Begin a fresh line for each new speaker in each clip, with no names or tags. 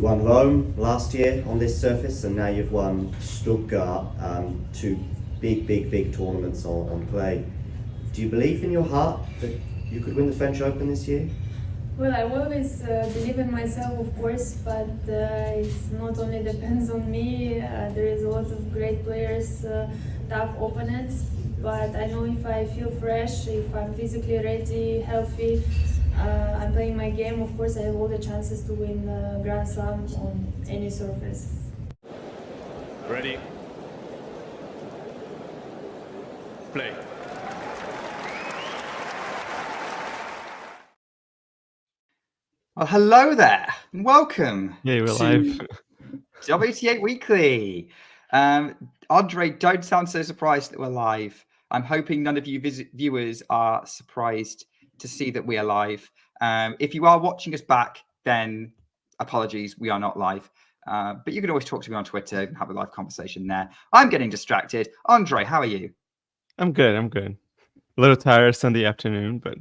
won Rome last year on this surface, and now you've won Stuttgart, two big tournaments on clay. Do you believe in your heart that you could win the French Open this year?
Well, I always believe in myself, of course, but it's not only depends on me. There is a lot of great players, tough opponents. But I know if I feel fresh, if I'm physically ready, healthy, I'm playing my game, of course I have all the chances to win Grand Slam on any surface.
Ready. Play.
Well, hello there. Welcome
Yeah, we're
to
live.
WTA Weekly. Andre, don't sound so surprised that we're live. I'm hoping none of you viewers are surprised to see that we are live. If you are watching us back, then apologies, we are not live. But you can always talk to me on Twitter and have a live conversation there. I'm getting distracted. Andre, how are you?
I'm good. A little tired Sunday afternoon, but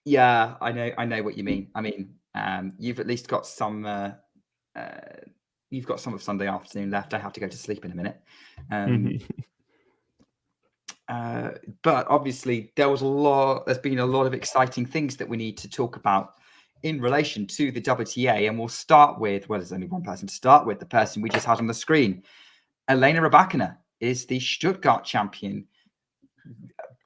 Yeah, I know what you mean. I mean, you've at least got some you've got some of Sunday afternoon left. I have to go to sleep in a minute. But obviously there's been a lot of exciting things that we need to talk about in relation to the WTA. And we'll start with, well, there's only one person to start with, the person we just had on the screen. Elena Rybakina is the Stuttgart champion,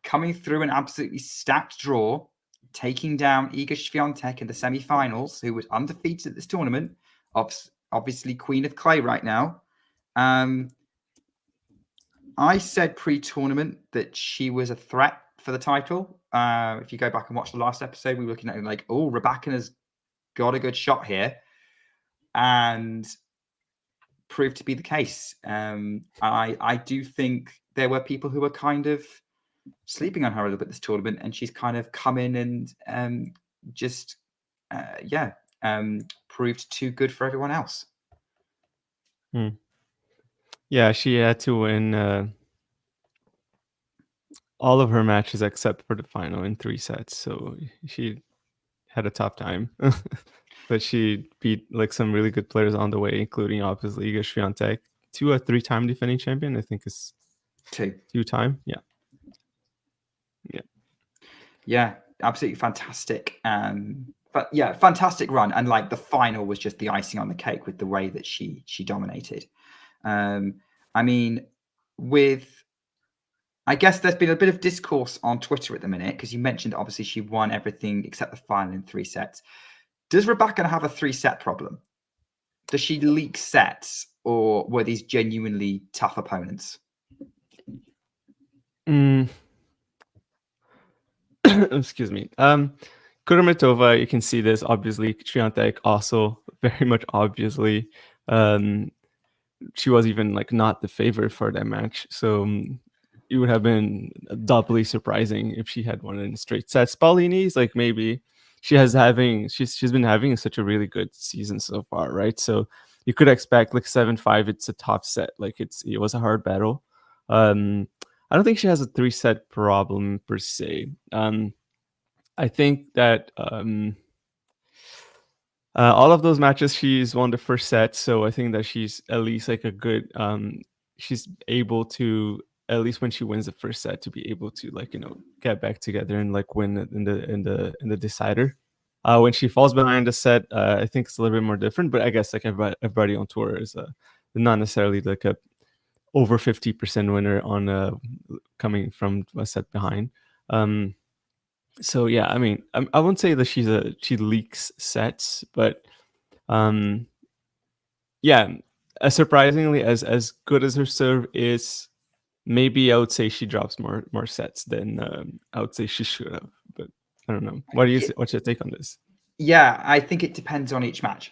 coming through an absolutely stacked draw, taking down Iga Swiatek in the semi-finals, who was undefeated at this tournament, obviously queen of clay right now. I said pre-tournament that she was a threat for the title. If you go back and watch the last episode, we were looking at it like, oh, Rybakina's got a good shot here, and proved to be the case. I do think there were people who were kind of sleeping on her a little bit this tournament, and she's kind of come in and proved too good for everyone else.
Yeah, she had to win all of her matches except for the final in 3 sets, so she had a tough time. But she beat like some really good players on the way, including obviously Iga Swiatek, 3-time defending champion. I think is 2-time.
Yeah, absolutely fantastic. But yeah, fantastic run, and like the final was just the icing on the cake with the way that she dominated. I mean, I guess there's been a bit of discourse on Twitter at the minute, because you mentioned obviously she won everything except the final in 3 sets. Does Rybakina have a 3-set problem? Does she leak sets, or were these genuinely tough opponents?
Excuse me. Kudermetova, you can see this obviously. Swiatek also very much obviously. She was even like not the favorite for that match, so it would have been doubly surprising if she had won in straight sets. Paulini's like maybe she's been having such a really good season so far, right? So you could expect like 7-5. It's a top set, like it was a hard battle. I don't think she has a 3-set problem per se. I think that all of those matches she's won the first set, so I think that she's at least like a good. She's able to, at least when she wins the first set, to be able to like get back together and like win in the decider. When she falls behind the set, I think it's a little bit more different. But I guess like everybody on tour is not necessarily like a over 50% winner on coming from a set behind. So yeah, I mean, I won't say that she leaks sets, but yeah, surprisingly, as good as her serve is, maybe I would say she drops more sets than I would say she should have. But I don't know. What's your take on this?
Yeah, I think it depends on each match.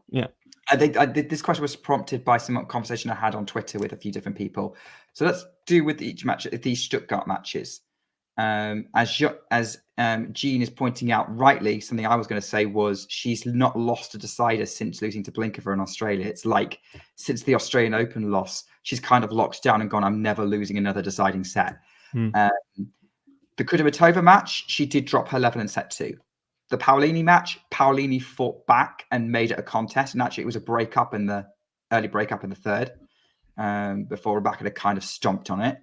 Yeah.
I think this question was prompted by some conversation I had on Twitter with a few different people. So let's do with each match, these Stuttgart matches. As Jean is pointing out rightly, something I was going to say was she's not lost a decider since losing to Blinkova in Australia. It's like since the Australian Open loss, she's kind of locked down and gone, I'm never losing another deciding set. The Kudermetova match, she did drop her level in set 2. the Paolini match, Paolini fought back and made it a contest, and actually it was a early breakup in the third, before Rybakina kind of stomped on it.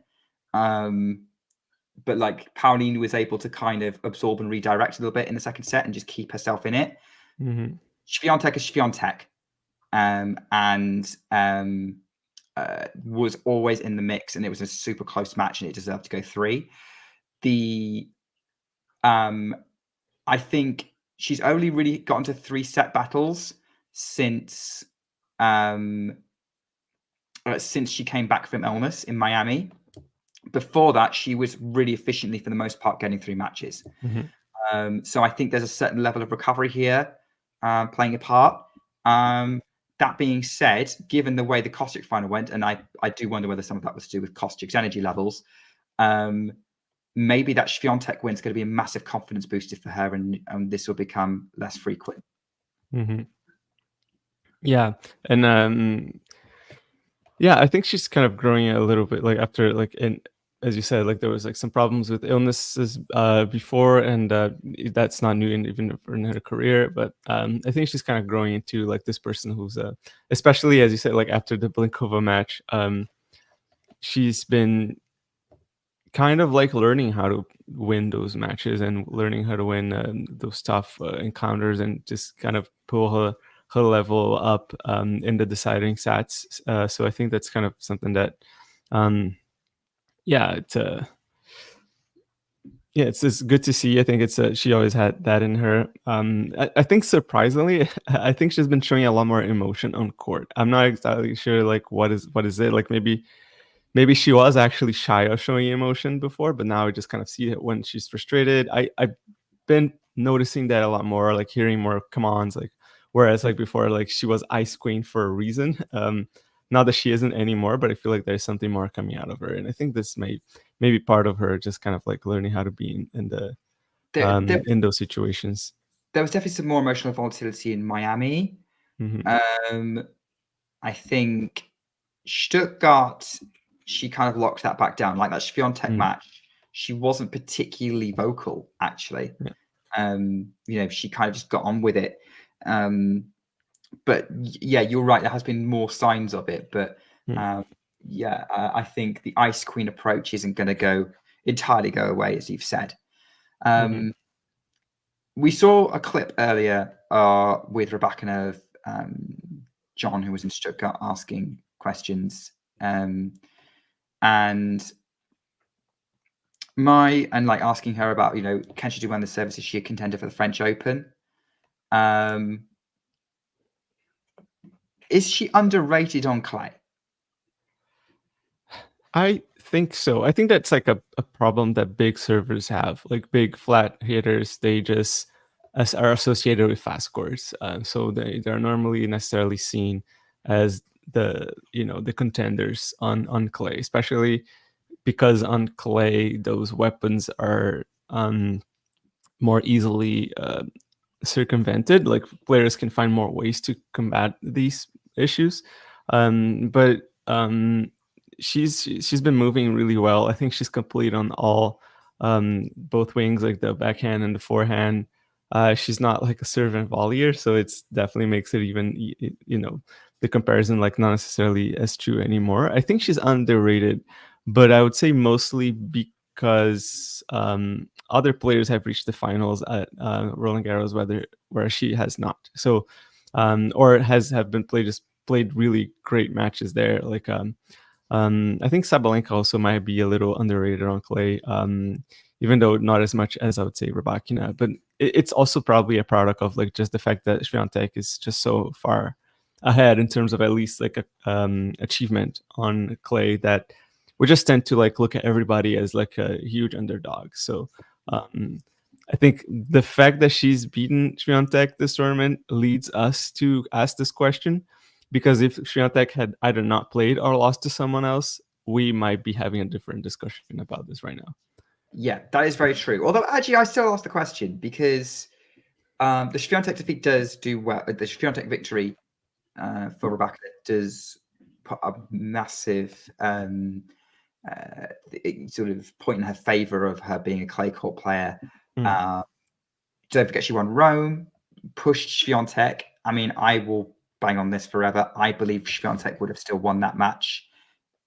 But like Paolini was able to kind of absorb and redirect a little bit in the second set and just keep herself in it. Swiatek is Swiatek, and was always in the mix, and it was a super close match, and it deserved to go 3. I think she's only really gotten to 3-set battles since she came back from illness in Miami. Before that, she was really efficiently, for the most part, getting 3 matches. So I think there's a certain level of recovery here playing a part. That being said, given the way the Kostyuk final went, and I do wonder whether some of that was to do with Kostyuk's energy levels, maybe that Swiatek win is going to be a massive confidence booster for her, and this will become less frequent.
Yeah, and yeah, I think she's kind of growing a little bit, like after as you said, like there was like some problems with illnesses before, and that's not new even in her career. But I think she's kind of growing into like this person who's, especially as you said, like after the Blinkova match, she's been kind of like learning how to win those matches and learning how to win those tough encounters, and just kind of pull her level up in the deciding sets. So I think that's kind of something that, it's just good to see. I think she always had that in her. I think surprisingly, I think she's been showing a lot more emotion on court. I'm not exactly sure like what is it, like maybe she was actually shy of showing emotion before, but now I just kind of see it when she's frustrated. I've been noticing that a lot more, like hearing more come-ons, like whereas like before, like she was ice queen for a reason. Not that she isn't anymore, but I feel like there's something more coming out of her, and I think this may be part of her just kind of like learning how to be in those situations.
There was definitely some more emotional volatility in Miami. I think Stuttgart, she kind of locked that back down. Like that Swiatek match, she wasn't particularly vocal, actually. She kind of just got on with it. But yeah, you're right. There has been more signs of it, but I think the Ice Queen approach isn't going to entirely go away, as you've said. We saw a clip earlier with Rybakina of John, who was in Stuttgart, asking questions, and asking her about, can she do well in the service? Is she a contender for the French Open? Is she underrated on clay?
I think so. I think that's like a problem that big servers have. Like big flat hitters, they just are associated with fast courts. So they're normally necessarily seen as the contenders on clay, especially because on clay those weapons are more easily circumvented. Like players can find more ways to combat these issues, but she's been moving really well. I think she's complete on all both wings, like the backhand and the forehand. She's not like a serve and volleyer, so it's definitely makes it even the comparison like not necessarily as true anymore. I think she's underrated, but I would say mostly because other players have reached the finals at Roland Garros, where she has not. So, or have been played really great matches there. Like I think Sabalenka also might be a little underrated on clay, even though not as much as I would say Rybakina. But it's also probably a product of like just the fact that Swiatek is just so far ahead in terms of at least like a achievement on clay that we just tend to like look at everybody as like a huge underdog. So I think the fact that she's beaten Swiatek this tournament leads us to ask this question, because if Swiatek had either not played or lost to someone else, we might be having a different discussion about this right now.
Yeah, that is very true. Although actually I still ask the question because the Swiatek defeat does do well. The Swiatek victory for Rybakina does put a massive sort of point in her favor of her being a clay court player. don't forget she won Rome, pushed Swiatek. I mean, I will bang on this forever. I believe Swiatek would have still won that match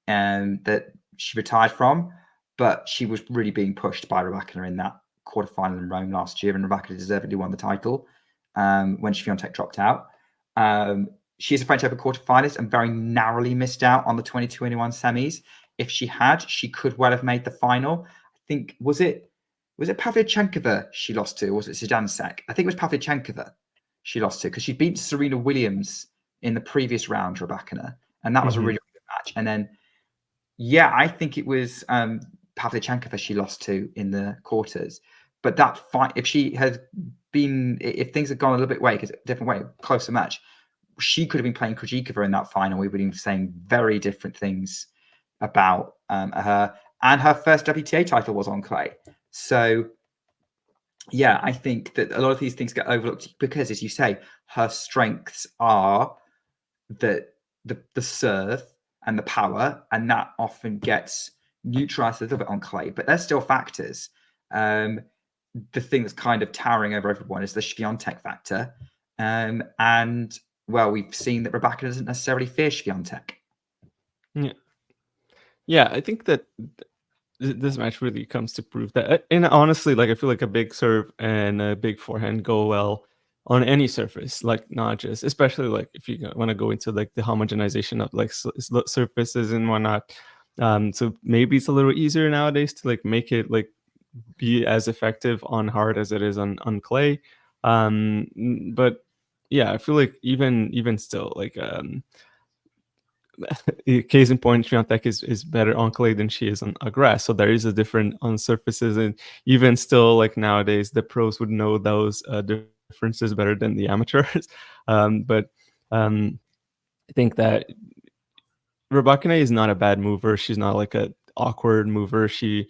that she retired from, but she was really being pushed by Rybakina in that quarterfinal in Rome last year, and Rybakina deservedly won the title when Swiatek dropped out. She is a French Open quarterfinalist and very narrowly missed out on the 2021 semis. If she had, she could well have made the final. I think, was it Pavlyuchenkova she lost to, or was it Zidansek? I think it was Pavlyuchenkova she lost to, because she beat Serena Williams in the previous round, Rybakina, and that was a really good match. And then, yeah, I think it was Pavlyuchenkova she lost to in the quarters. But that fight, if things had gone a little bit different way, closer match, she could have been playing Krejcikova in that final. We would have been saying very different things about her. And her first WTA title was on clay. So, yeah, I think that a lot of these things get overlooked because, as you say, her strengths are the serve and the power, and that often gets neutralized a little bit on clay, but they're still factors. The thing that's kind of towering over everyone is the Swiatek factor. And, well, we've seen that Rybakina doesn't necessarily fear Swiatek.
Yeah, I think that this match really comes to prove that. And honestly, like, I feel like a big serve and a big forehand go well on any surface, like not just, especially like if you want to go into like the homogenization of like surfaces and whatnot. So maybe it's a little easier nowadays to like make it like be as effective on hard as it is on clay. But yeah, I feel like even still, like case in point, Swiatek is better on clay than she is on grass. So there is a difference on surfaces, and even still, like nowadays, the pros would know those differences better than the amateurs. But I think that Rybakina is not a bad mover. She's not like a awkward mover. She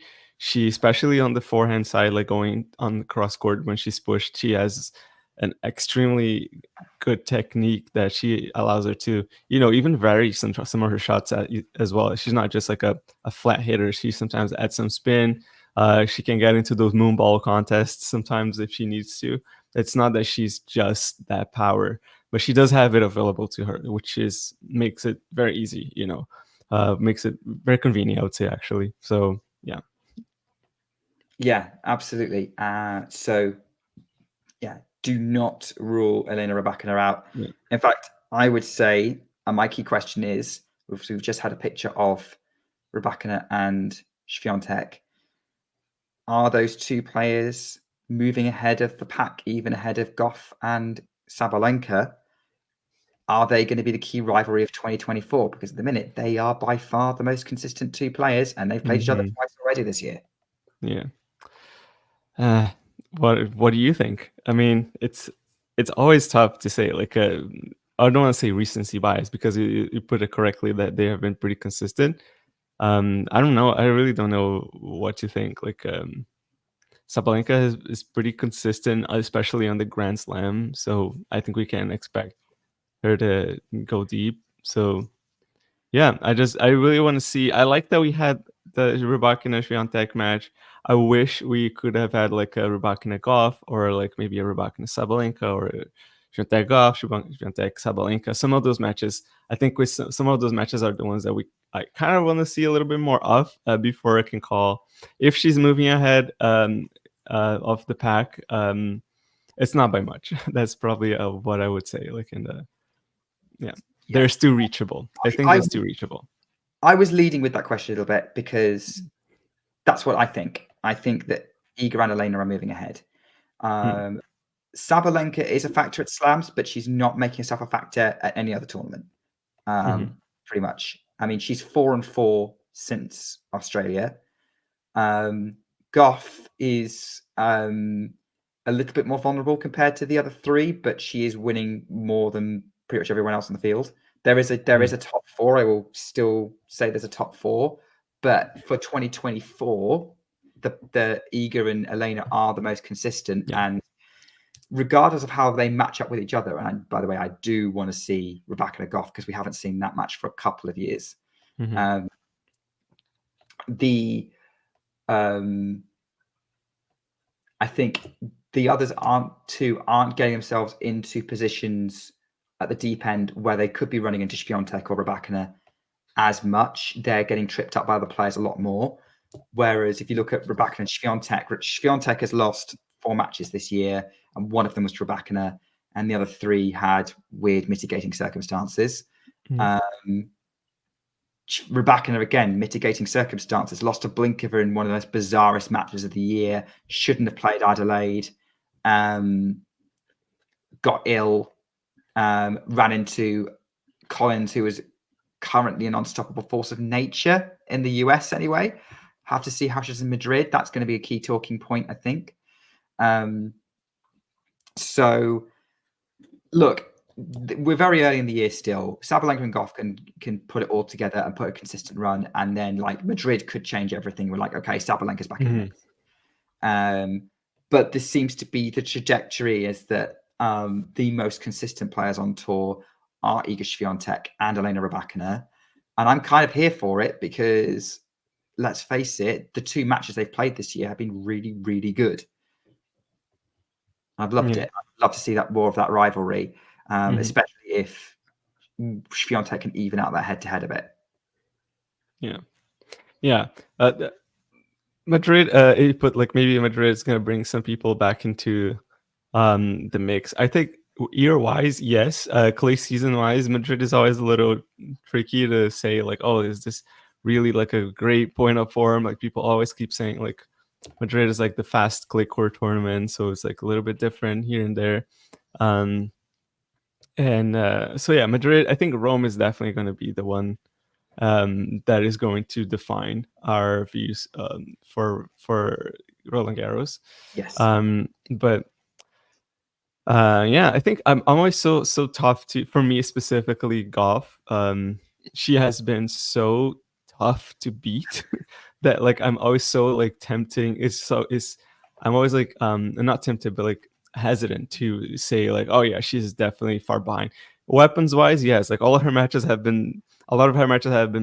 especially on the forehand side, like going on the cross court when she's pushed, she has an extremely good technique that she allows her to, even vary some of her shots as well. She's not just like a flat hitter. She sometimes adds some spin. She can get into those moonball contests sometimes if she needs to. It's not that she's just that power, but she does have it available to her, which makes it very easy, makes it very convenient, I would say, actually. So, yeah.
Yeah, absolutely. So, yeah, do not rule Elena Rybakina out. Yeah. In fact, I would say, and my key question is, we've just had a picture of Rybakina and Swiatek. Are those two players moving ahead of the pack, even ahead of Gauff and Sabalenka? Are they going to be the key rivalry of 2024? Because at the minute, they are by far the most consistent two players, and they've played each other twice already this year.
Yeah. What do you think? I mean, it's always tough to say. Like, I don't want to say recency bias, because you put it correctly that they have been pretty consistent. I don't know. I really don't know what to think. Like, Sabalenka is pretty consistent, especially on the Grand Slam. So I think we can expect her to go deep. So yeah, I really want to see. I like that we had the Rybakina Swiatek match. I wish we could have had like a Rybakina Gauff, or like maybe a Rybakina Sabalenka, or a Swiatek Gauff, Swiatek Sabalenka. Some of those matches, I think with some of those matches are the ones that I kind of want to see a little bit more of before I can call if she's moving ahead of the pack. It's not by much. That's probably what I would say. Like in the they're still reachable. I think they're still reachable.
I was leading with that question a little bit because that's what I think. I think that Iga and Elena are moving ahead. Sabalenka is a factor at slams, but she's not making herself a factor at any other tournament. Pretty much. I mean, she's 4-4 since Australia. Gauff is a little bit more vulnerable compared to the other three, but she is winning more than pretty much everyone else in the field. There is a top four. I will still say there's a top four, but for 2024, the Iga and Elena are the most consistent. And regardless of how they match up with each other, and by the way, I do want to see Rybakina Gauff because we haven't seen that match for a couple of years. I think the others aren't getting themselves into positions at the deep end where they could be running into Swiatek or Rybakina as much. They're getting tripped up by other players a lot more. Whereas if you look at Rybakina and Swiatek has lost 4 matches this year, and one of them was to Rybakina, and the other 3 had weird mitigating circumstances. Rybakina, again, mitigating circumstances, lost to Blinkova in one of the most bizarrest matches of the year, shouldn't have played Adelaide, got ill, ran into Collins, who is currently an unstoppable force of nature in the US anyway. Have to see how she's in Madrid. That's going to be a key talking point, I think. So, look, we're very early in the year still. Sabalenka and Goff can put it all together and put a consistent run, and then like Madrid could change everything. We're like, okay, Sabalenka's back in the mix. But this seems to be the trajectory, is that the most consistent players on tour are Iga Swiatek and Elena Rybakina, and I'm kind of here for it because, let's face it, the 2 matches they've played this year have been really, really good. I've loved it. I'd love to see that more of that rivalry, especially if Swiatek can even out that head-to-head a bit.
Yeah. Madrid, but like maybe Madrid is going to bring some people back into the mix. I think year-wise, yes. Clay season-wise, Madrid is always a little tricky to say like, oh, is this really like a great point of form? Like people always keep saying like Madrid is like the fast clay court tournament, so it's like a little bit different here and there. So yeah, Madrid, I think Rome is definitely going to be the one that is going to define our views for Roland Garros.
Yes.
But I think I'm always so tough for me specifically Goff. She has been so tough to beat that like I'm always so like tempting. I'm always like not tempted, but like hesitant to say like, oh yeah, she's definitely far behind. Weapons wise, yes, like a lot of her matches have been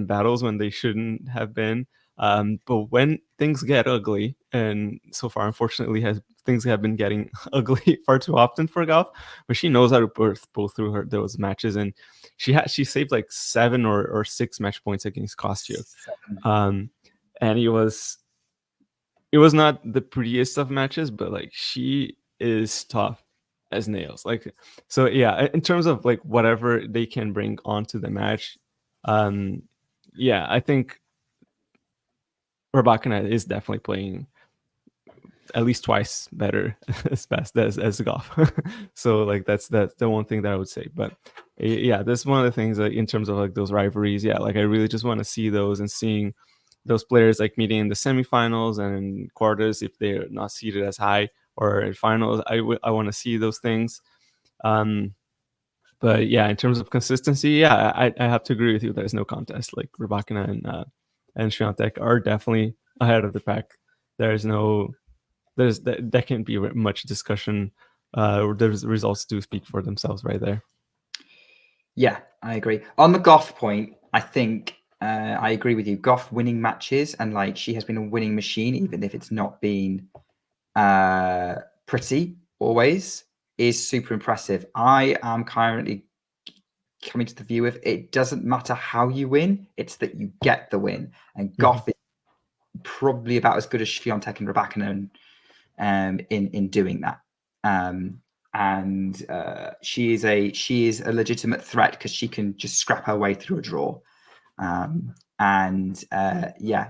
battles when they shouldn't have been. But when things get ugly, and so far unfortunately things have been getting ugly far too often for Goff, but she knows how to pull through those matches, and she saved like 7 or 6 match points against Kostyuk. And it was not the prettiest of matches, but like she is tough as nails. Like, so yeah, in terms of like whatever they can bring onto the match, I think Rybakina is definitely playing at least twice better as fast as Goff. So like that's the one thing that I would say. But yeah, that's one of the things like in terms of like those rivalries. Yeah, like I really just want to see those, and seeing those players like meeting in the semifinals and in quarters if they're not seated as high, or in finals. I want to see those things. But yeah, in terms of consistency, yeah, I have to agree with you. There's no contest. Like Rybakina and Swiatek are definitely ahead of the pack. There can't be much discussion. The results do speak for themselves right there.
Yeah, I agree. On the Goff point, I think I agree with you. Goff winning matches, and like she has been a winning machine, even if it's not been pretty always, is super impressive. I am currently coming to the view of it doesn't matter how you win, it's that you get the win. And Goff is probably about as good as Swiatek and Rybakina in doing that. She is a legitimate threat because she can just scrap her way through a draw.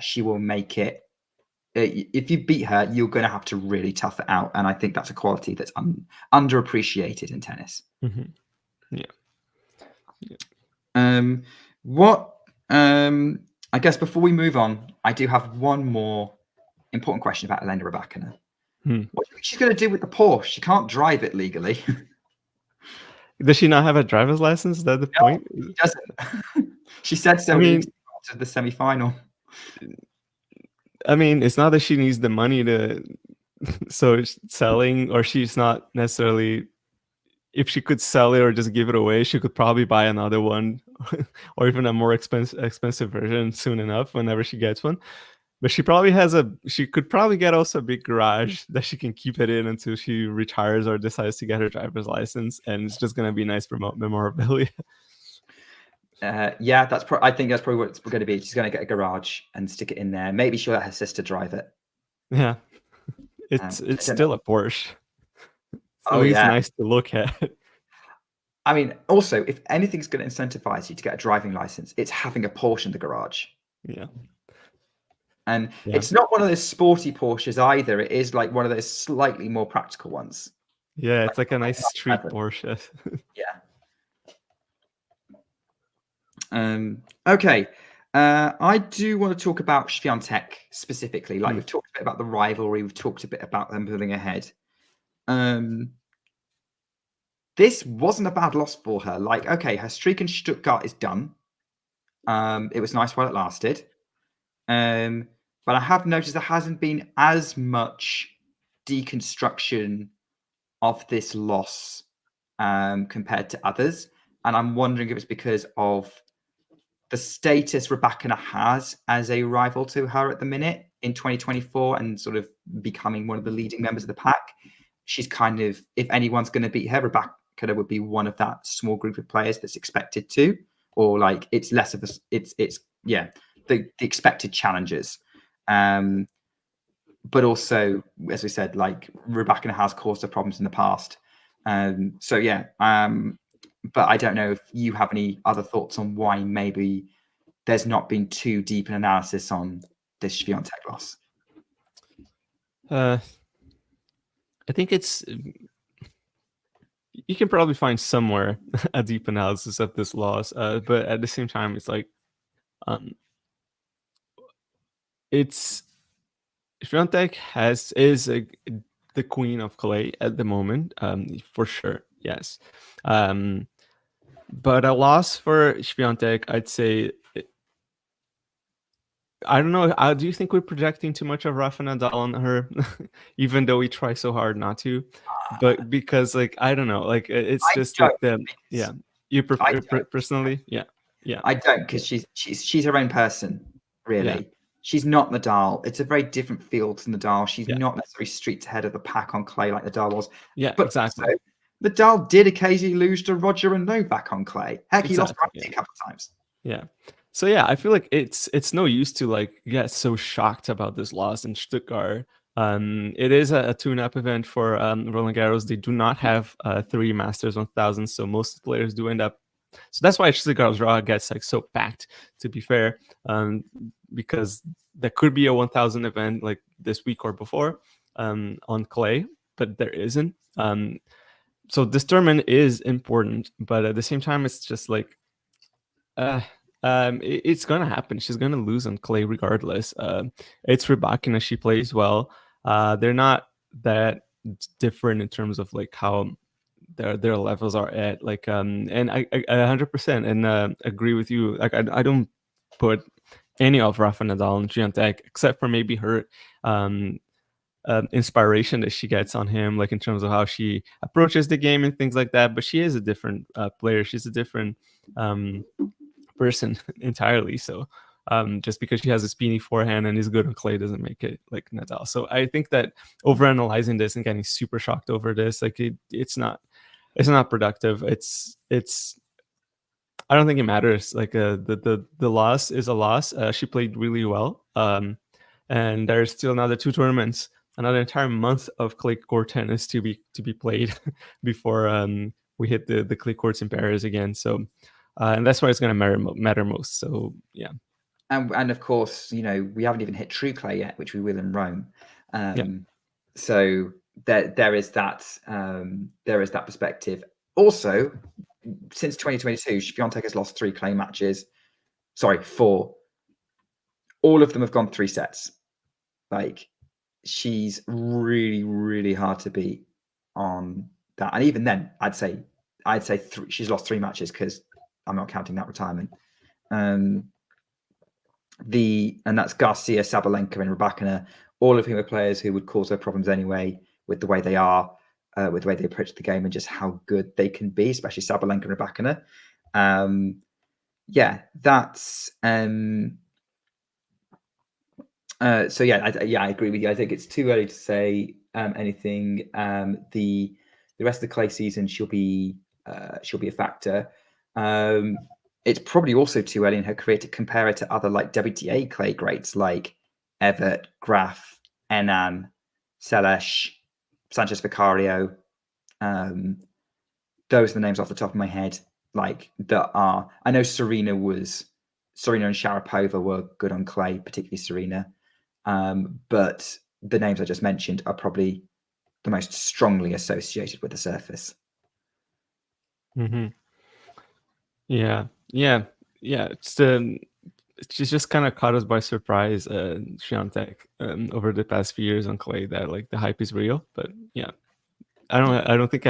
She will make it. If you beat her, you're going to have to really tough it out, and I think that's a quality that's underappreciated in tennis. I guess before we move on, I do have one more important question about Elena Rybakina. What do you think she's going to do with the Porsche? She can't drive it legally.
Does she not have a driver's license? Is that the point?
She doesn't. She said so after the semi-final.
I mean, it's not that she needs the money to selling, or she's not necessarily. If she could sell it or just give it away, she could probably buy another one or even a more expensive version soon enough whenever she gets one. But she could probably get also a big garage that she can keep it in until she retires or decides to get her driver's license, and it's just gonna be nice for memorabilia.
Yeah, I think that's probably what it's going to be. She's going to get a garage and stick it in there. Maybe she'll let her sister drive it.
Yeah, it's still a Porsche. So it's nice to look at.
I mean, also, if anything's going to incentivize you to get a driving license, it's having a Porsche in the garage.
Yeah.
And it's not one of those sporty Porsches either. It is like one of those slightly more practical ones.
Yeah, it's like a nice street Porsche.
Yeah. Okay. I do want to talk about Swiatek specifically. Like we've talked a bit about the rivalry. We've talked a bit about them pulling ahead. This wasn't a bad loss for her. Like, okay, her streak in Stuttgart is done. It was nice while it lasted. But I have noticed there hasn't been as much deconstruction of this loss compared to others. And I'm wondering if it's because of the status Rybakina has as a rival to her at the minute in 2024 and sort of becoming one of the leading members of the pack. She's kind of, if anyone's going to beat her, Rybakina would be one of that small group of players that's expected to, or like it's less of a, it's the expected challenges. But also, as we said, like Rybakina has caused her problems in the past. But I don't know if you have any other thoughts on why maybe there's not been too deep an analysis on this Swiatek loss.
I think you can probably find somewhere a deep analysis of this loss, but at the same time, it's like it's Swiatek is the queen of clay at the moment, for sure. Yes. But a loss for Swiatek, I'd say, I don't know. Do you think we're projecting too much of Rafa Nadal on her, even though we try so hard not to? But because, like, I don't know, like it's just like you prefer personally, yeah.
I don't, because she's her own person, really. Yeah. She's not Nadal. It's a very different field to Nadal. She's not necessarily streets ahead of the pack on clay like Nadal was.
Yeah,
but
exactly.
Also, Nadal did occasionally lose to Roger and Novak on clay. Heck, he lost a couple of times.
Yeah. So yeah, I feel like it's no use to like get so shocked about this loss in Stuttgart. It is a tune-up event for Roland Garros. They do not have 3 Masters 1000, so most players do end up. So that's why Stuttgart Draw gets like so packed. To be fair, because there could be a 1000 event like this week or before on clay, but there isn't. So this tournament is important, but at the same time, it's just like, it's gonna happen. She's gonna lose on clay regardless. It's Rybakina. She plays well. They're not that different in terms of like how their levels are at. Like, and I 100% and agree with you. Like, I don't put any of Rafa Nadal and Swiatek except for maybe her inspiration that she gets on him, like in terms of how she approaches the game and things like that. But she is a different player. She's a different person entirely. So just because she has a speedy forehand and is good on clay doesn't make it like Nadal. So I think that overanalyzing this and getting super shocked over this, like it's not productive. It's I don't think it matters. Like the loss is a loss. She played really well. And there's still another 2 tournaments, another entire month of clay court tennis to be played before we hit the clay courts in Paris again. So and that's why it's going to matter most. So yeah.
And of course, you know, we haven't even hit true clay yet, which we will in Rome. So there is that perspective. Also, since 2022, Swiatek has lost 3 clay matches. Sorry, 4. All of them have gone 3 sets. Like, she's really, really hard to beat on that. And even then, I'd say she's lost 3 matches because I'm not counting that retirement. And that's Garcia, Sabalenka, and Rybakina, all of whom are players who would cause her problems anyway with the way they are, with the way they approach the game and just how good they can be, especially Sabalenka and Rybakina. So yeah, I agree with you. I think it's too early to say anything. The rest of the clay season, she'll be a factor. It's probably also too early in her career to compare her to other like WTA clay greats like Evert, Graf, Enan, Selesh, Sanchez Vicario. Those are the names off the top of my head. Like that are, I know Serena and Sharapova were good on clay, particularly Serena. But the names I just mentioned are probably the most strongly associated with the surface.
Mm-hmm. Yeah. She's just kind of caught us by surprise, Swiatek, over the past few years on clay. That like the hype is real, but yeah, I don't think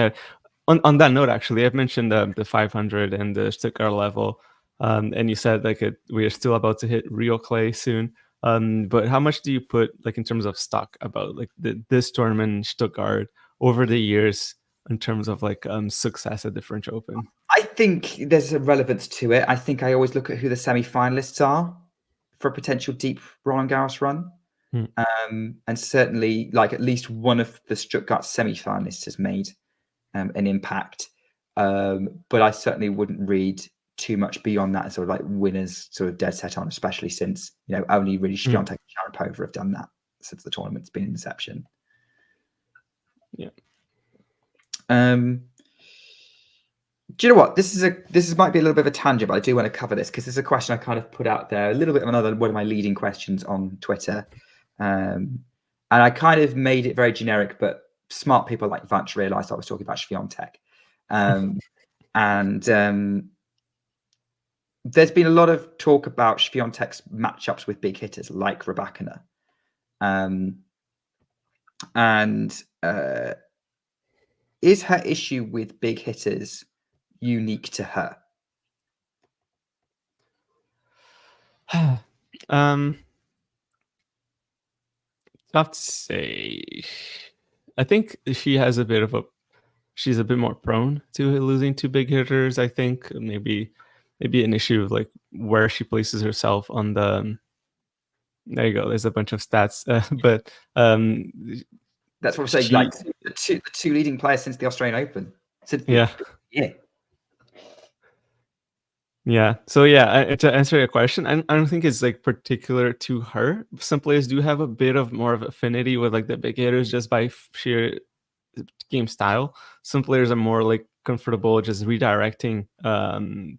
on that note, actually, I've mentioned the 500 and the Stuttgart level, and you said like we are still about to hit real clay soon. But how much do you put like in terms of stock about like this tournament in Stuttgart over the years in terms of like success at the French Open?
I think there's a relevance to it. I think I always look at who the semi-finalists are for a potential deep Roland Garros run. And certainly, like at least one of the Stuttgart semi-finalists has made an impact. But I certainly wouldn't read too much beyond that, sort of like winners sort of dead set on, especially since only really Swiatek and Sharapova have done that since the tournament's been in inception.
Yeah.
Do you know what? This might be a little bit of a tangent, but I do want to cover this because it's a question I kind of put out there, a little bit of one of my leading questions on Twitter. And I kind of made it very generic, but smart people like Vance realized I was talking about Swiatek. And there's been a lot of talk about Swiatek's matchups with big hitters like Rybakina. Is her issue with big hitters unique to her?
Tough to say. I think she's a bit more prone to losing to big hitters. I think maybe an issue of like where she places herself on the. There you go. There's a bunch of stats, but
that's what I'm saying. Like the two leading players since the Australian Open.
Yeah. So yeah, to answer your question, I don't think it's like particular to her. Some players do have a bit of more of affinity with like the big hitters just by sheer game style. Some players are more like comfortable just redirecting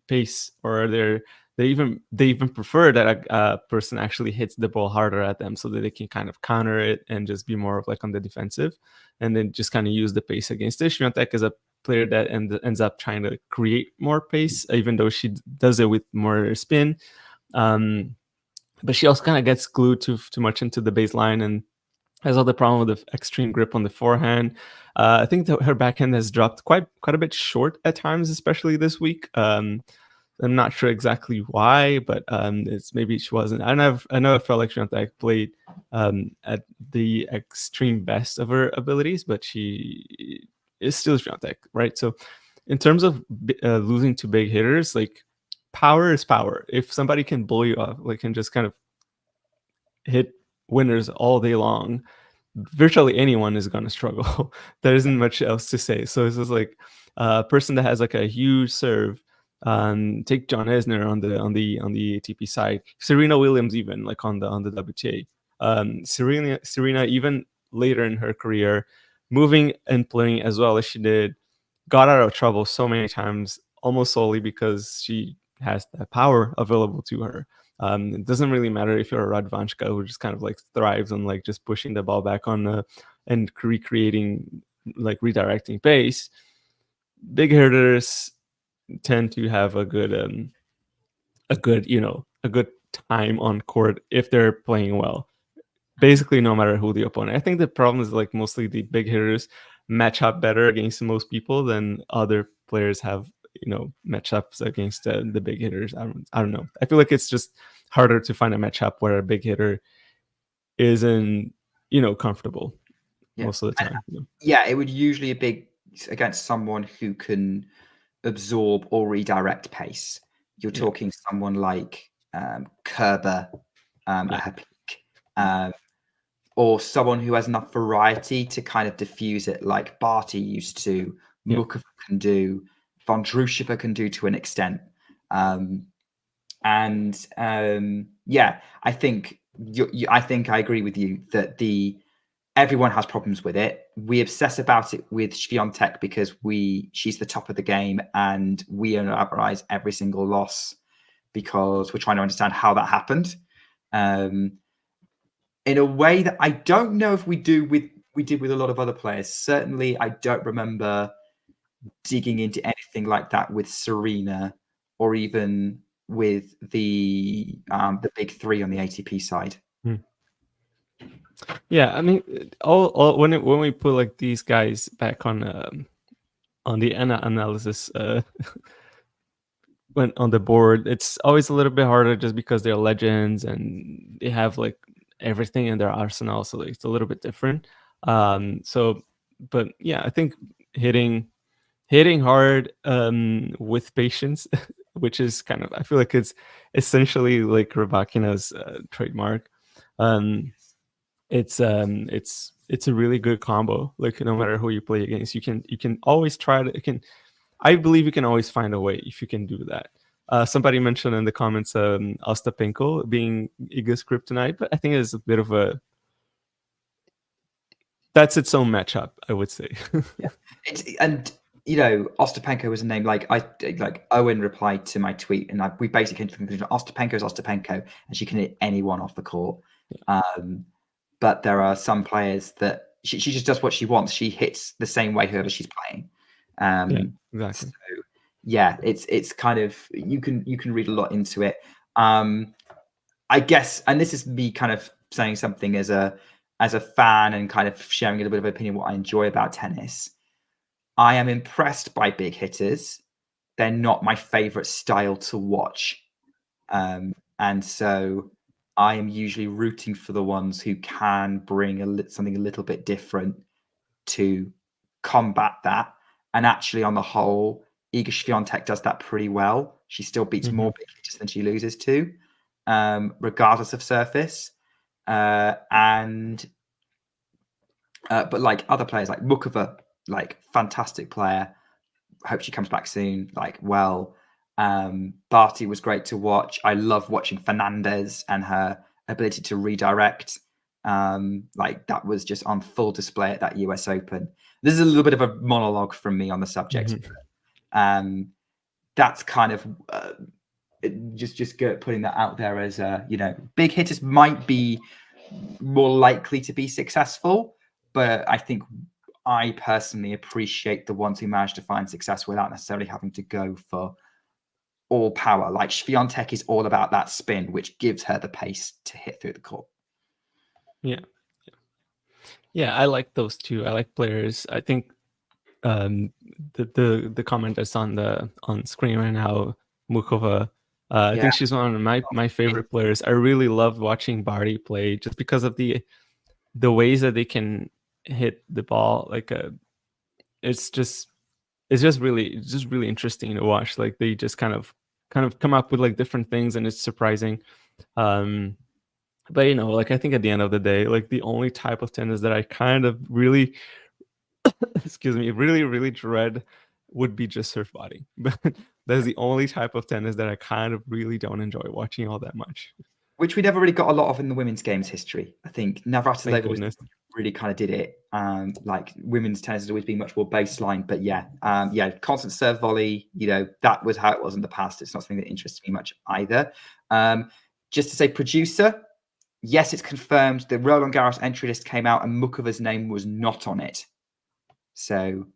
pace, or they even prefer that a person actually hits the ball harder at them so that they can kind of counter it and just be more of like on the defensive, and then just kind of use the pace against it. Swiatek is a player that ends up trying to create more pace, even though she does it with more spin. But she also kind of gets glued too much into the baseline and has all the problem with the extreme grip on the forehand. I think that her backhand has dropped quite a bit short at times, especially this week. I'm not sure exactly why, but it's maybe she wasn't. I know it felt like Swiatek played at the extreme best of her abilities, but she is still Swiatek, right? So in terms of losing to big hitters, like power is power. If somebody can blow you off, like can just kind of hit winners all day long, virtually anyone is going to struggle. There isn't much else to say. So it's just like a person that has like a huge serve. Take John Isner on the ATP side, Serena Williams even like on the WTA. Serena even later in her career, moving and playing as well as she did, got out of trouble so many times almost solely because she has that power available to her. It doesn't really matter if you're a Radvanchka who just kind of like thrives on like just pushing the ball back on and recreating, like redirecting pace. Big hitters tend to have a good time on court if they're playing well. Basically, no matter who the opponent. I think the problem is like mostly the big hitters match up better against most people than other players have, matchups against the big hitters. I don't know. I feel like it's just harder to find a matchup where a big hitter isn't, comfortable most of the time.
Yeah, it would usually be against someone who can absorb or redirect pace. You're talking someone like Kerber at her peak, or someone who has enough variety to kind of diffuse it, like Barty used to,
Yeah.
Muguruza can do, Vondrousova can do to an extent. Yeah, I think I agree with you that everyone has problems with it. We obsess about it with Swiatek because she's the top of the game, and we analyze every single loss because we're trying to understand how that happened. In a way that I don't know if we did with a lot of other players. Certainly, I don't remember digging into anything like that with Serena or even with the big three on the ATP side.
Yeah, I mean, all when we put like these guys back on the analysis when on the board, it's always a little bit harder just because they're legends and they have like everything in their arsenal, so it's a little bit different. But yeah, I think hitting hard with patience, which is kind of, I feel like it's essentially like Rybakina's trademark. It's a really good combo. Like no matter who you play against, you can always try to. I believe you can always find a way if you can do that. Somebody mentioned in the comments Ostapenko being Iga's kryptonite, but I think it's a bit of that's its own matchup, I would say.
Yeah. And Ostapenko was a name like Owen replied to my tweet, and we basically came to the conclusion Ostapenko is Ostapenko, and she can hit anyone off the court. Yeah. But there are some players that she just does what she wants. She hits the same way whoever she's playing.
Yeah, exactly.
So, yeah, it's kind of you can read a lot into it. I guess, and this is me kind of saying something as a fan and kind of sharing a little bit of opinion what I enjoy about tennis. I am impressed by big hitters. They're not my favorite style to watch, and so I am usually rooting for the ones who can bring something a little bit different to combat that. And actually, on the whole, Iga Swiatek does that pretty well. She still beats more big hitters than she loses to, regardless of surface. But like other players, like Muguruza, like fantastic player. Hope she comes back soon. Barty was great to watch. I love watching Fernandez and her ability to redirect. That was just on full display at that US Open. This is a little bit of a monologue from me on the subject. That's kind of just putting that out there as big hitters might be more likely to be successful, but I think I personally appreciate the ones who manage to find success without necessarily having to go for all power. Like Swiatek is all about that spin, which gives her the pace to hit through the court.
Yeah, I like those two. I like players. I think the comment that's on screen right now, Muguruza. I think she's one of my favorite players. I really love watching Barty play just because of the ways that they can hit the ball. Like it's just really interesting to watch. Like they just kind of come up with like different things, and it's surprising. But like I think at the end of the day, like the only type of tennis that I kind of really really dread would be just surf body. But that's the only type of tennis that I kind of really don't enjoy watching all that much.
Which we never really got a lot of in the women's games history. I think Navratilova really kind of did it. Like women's tennis has always been much more baseline, but constant serve volley, that was how it was in the past. It's not something that interests me much either. Just to say, producer, yes, it's confirmed the Roland Garros entry list came out and Muguruza's name was not on it. So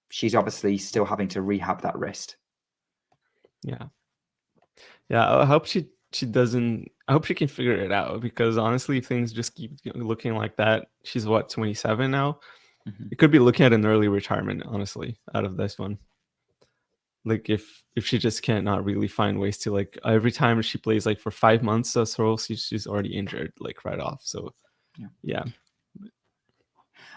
she's obviously still having to rehab that wrist.
Yeah. I hope she doesn't. I hope she can figure it out, because honestly, if things just keep looking like that, she's 27 now. You could be looking at an early retirement, honestly, out of this one. Like if she just cannot really find ways to, like, every time she plays like for 5 months or so, she's already injured like right off. So yeah.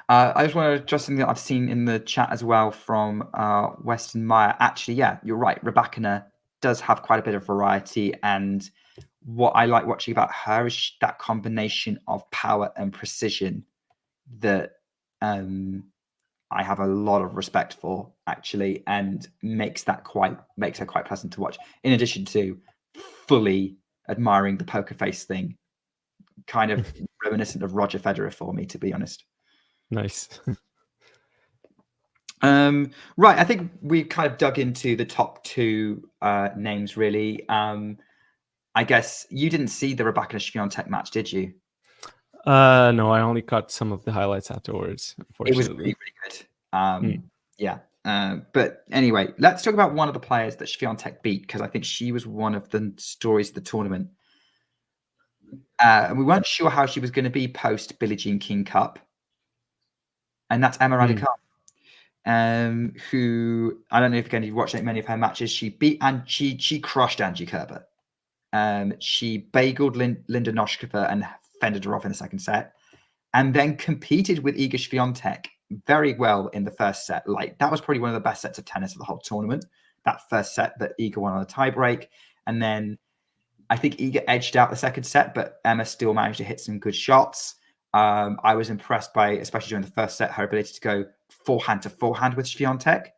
I just want to address something that I've seen in the chat as well from Weston Meyer. Actually, yeah, you're right. Rybakina does have quite a bit of variety, and what I like watching about her is that combination of power and precision that I have a lot of respect for, actually, and makes her quite pleasant to watch. In addition to fully admiring the poker face thing, kind of reminiscent of Roger Federer for me, to be honest.
Nice.
Right, I think we kind of dug into the top two names, really. I guess you didn't see the Rybakina Swiatek match, did you?
No, I only caught some of the highlights afterwards,
It was
unfortunately.
really good. Yeah. But anyway, let's talk about one of the players that Swiatek beat, because I think she was one of the stories of the tournament. And we weren't sure how she was going to be post Billie Jean King Cup. And that's Emma Raducanu, who, I don't know if you've watched many of her matches. She beat and she crushed Angie Kerber. She bageled Linda Noskova and fended her off in the second set, and then competed with Iga Swiatek very well in the first set. Like, that was probably one of the best sets of tennis of the whole tournament. That first set that Iga won on a tiebreak, and then I think Iga edged out the second set, but Emma still managed to hit some good shots. I was impressed by, especially during the first set, her ability to go forehand to forehand with Swiatek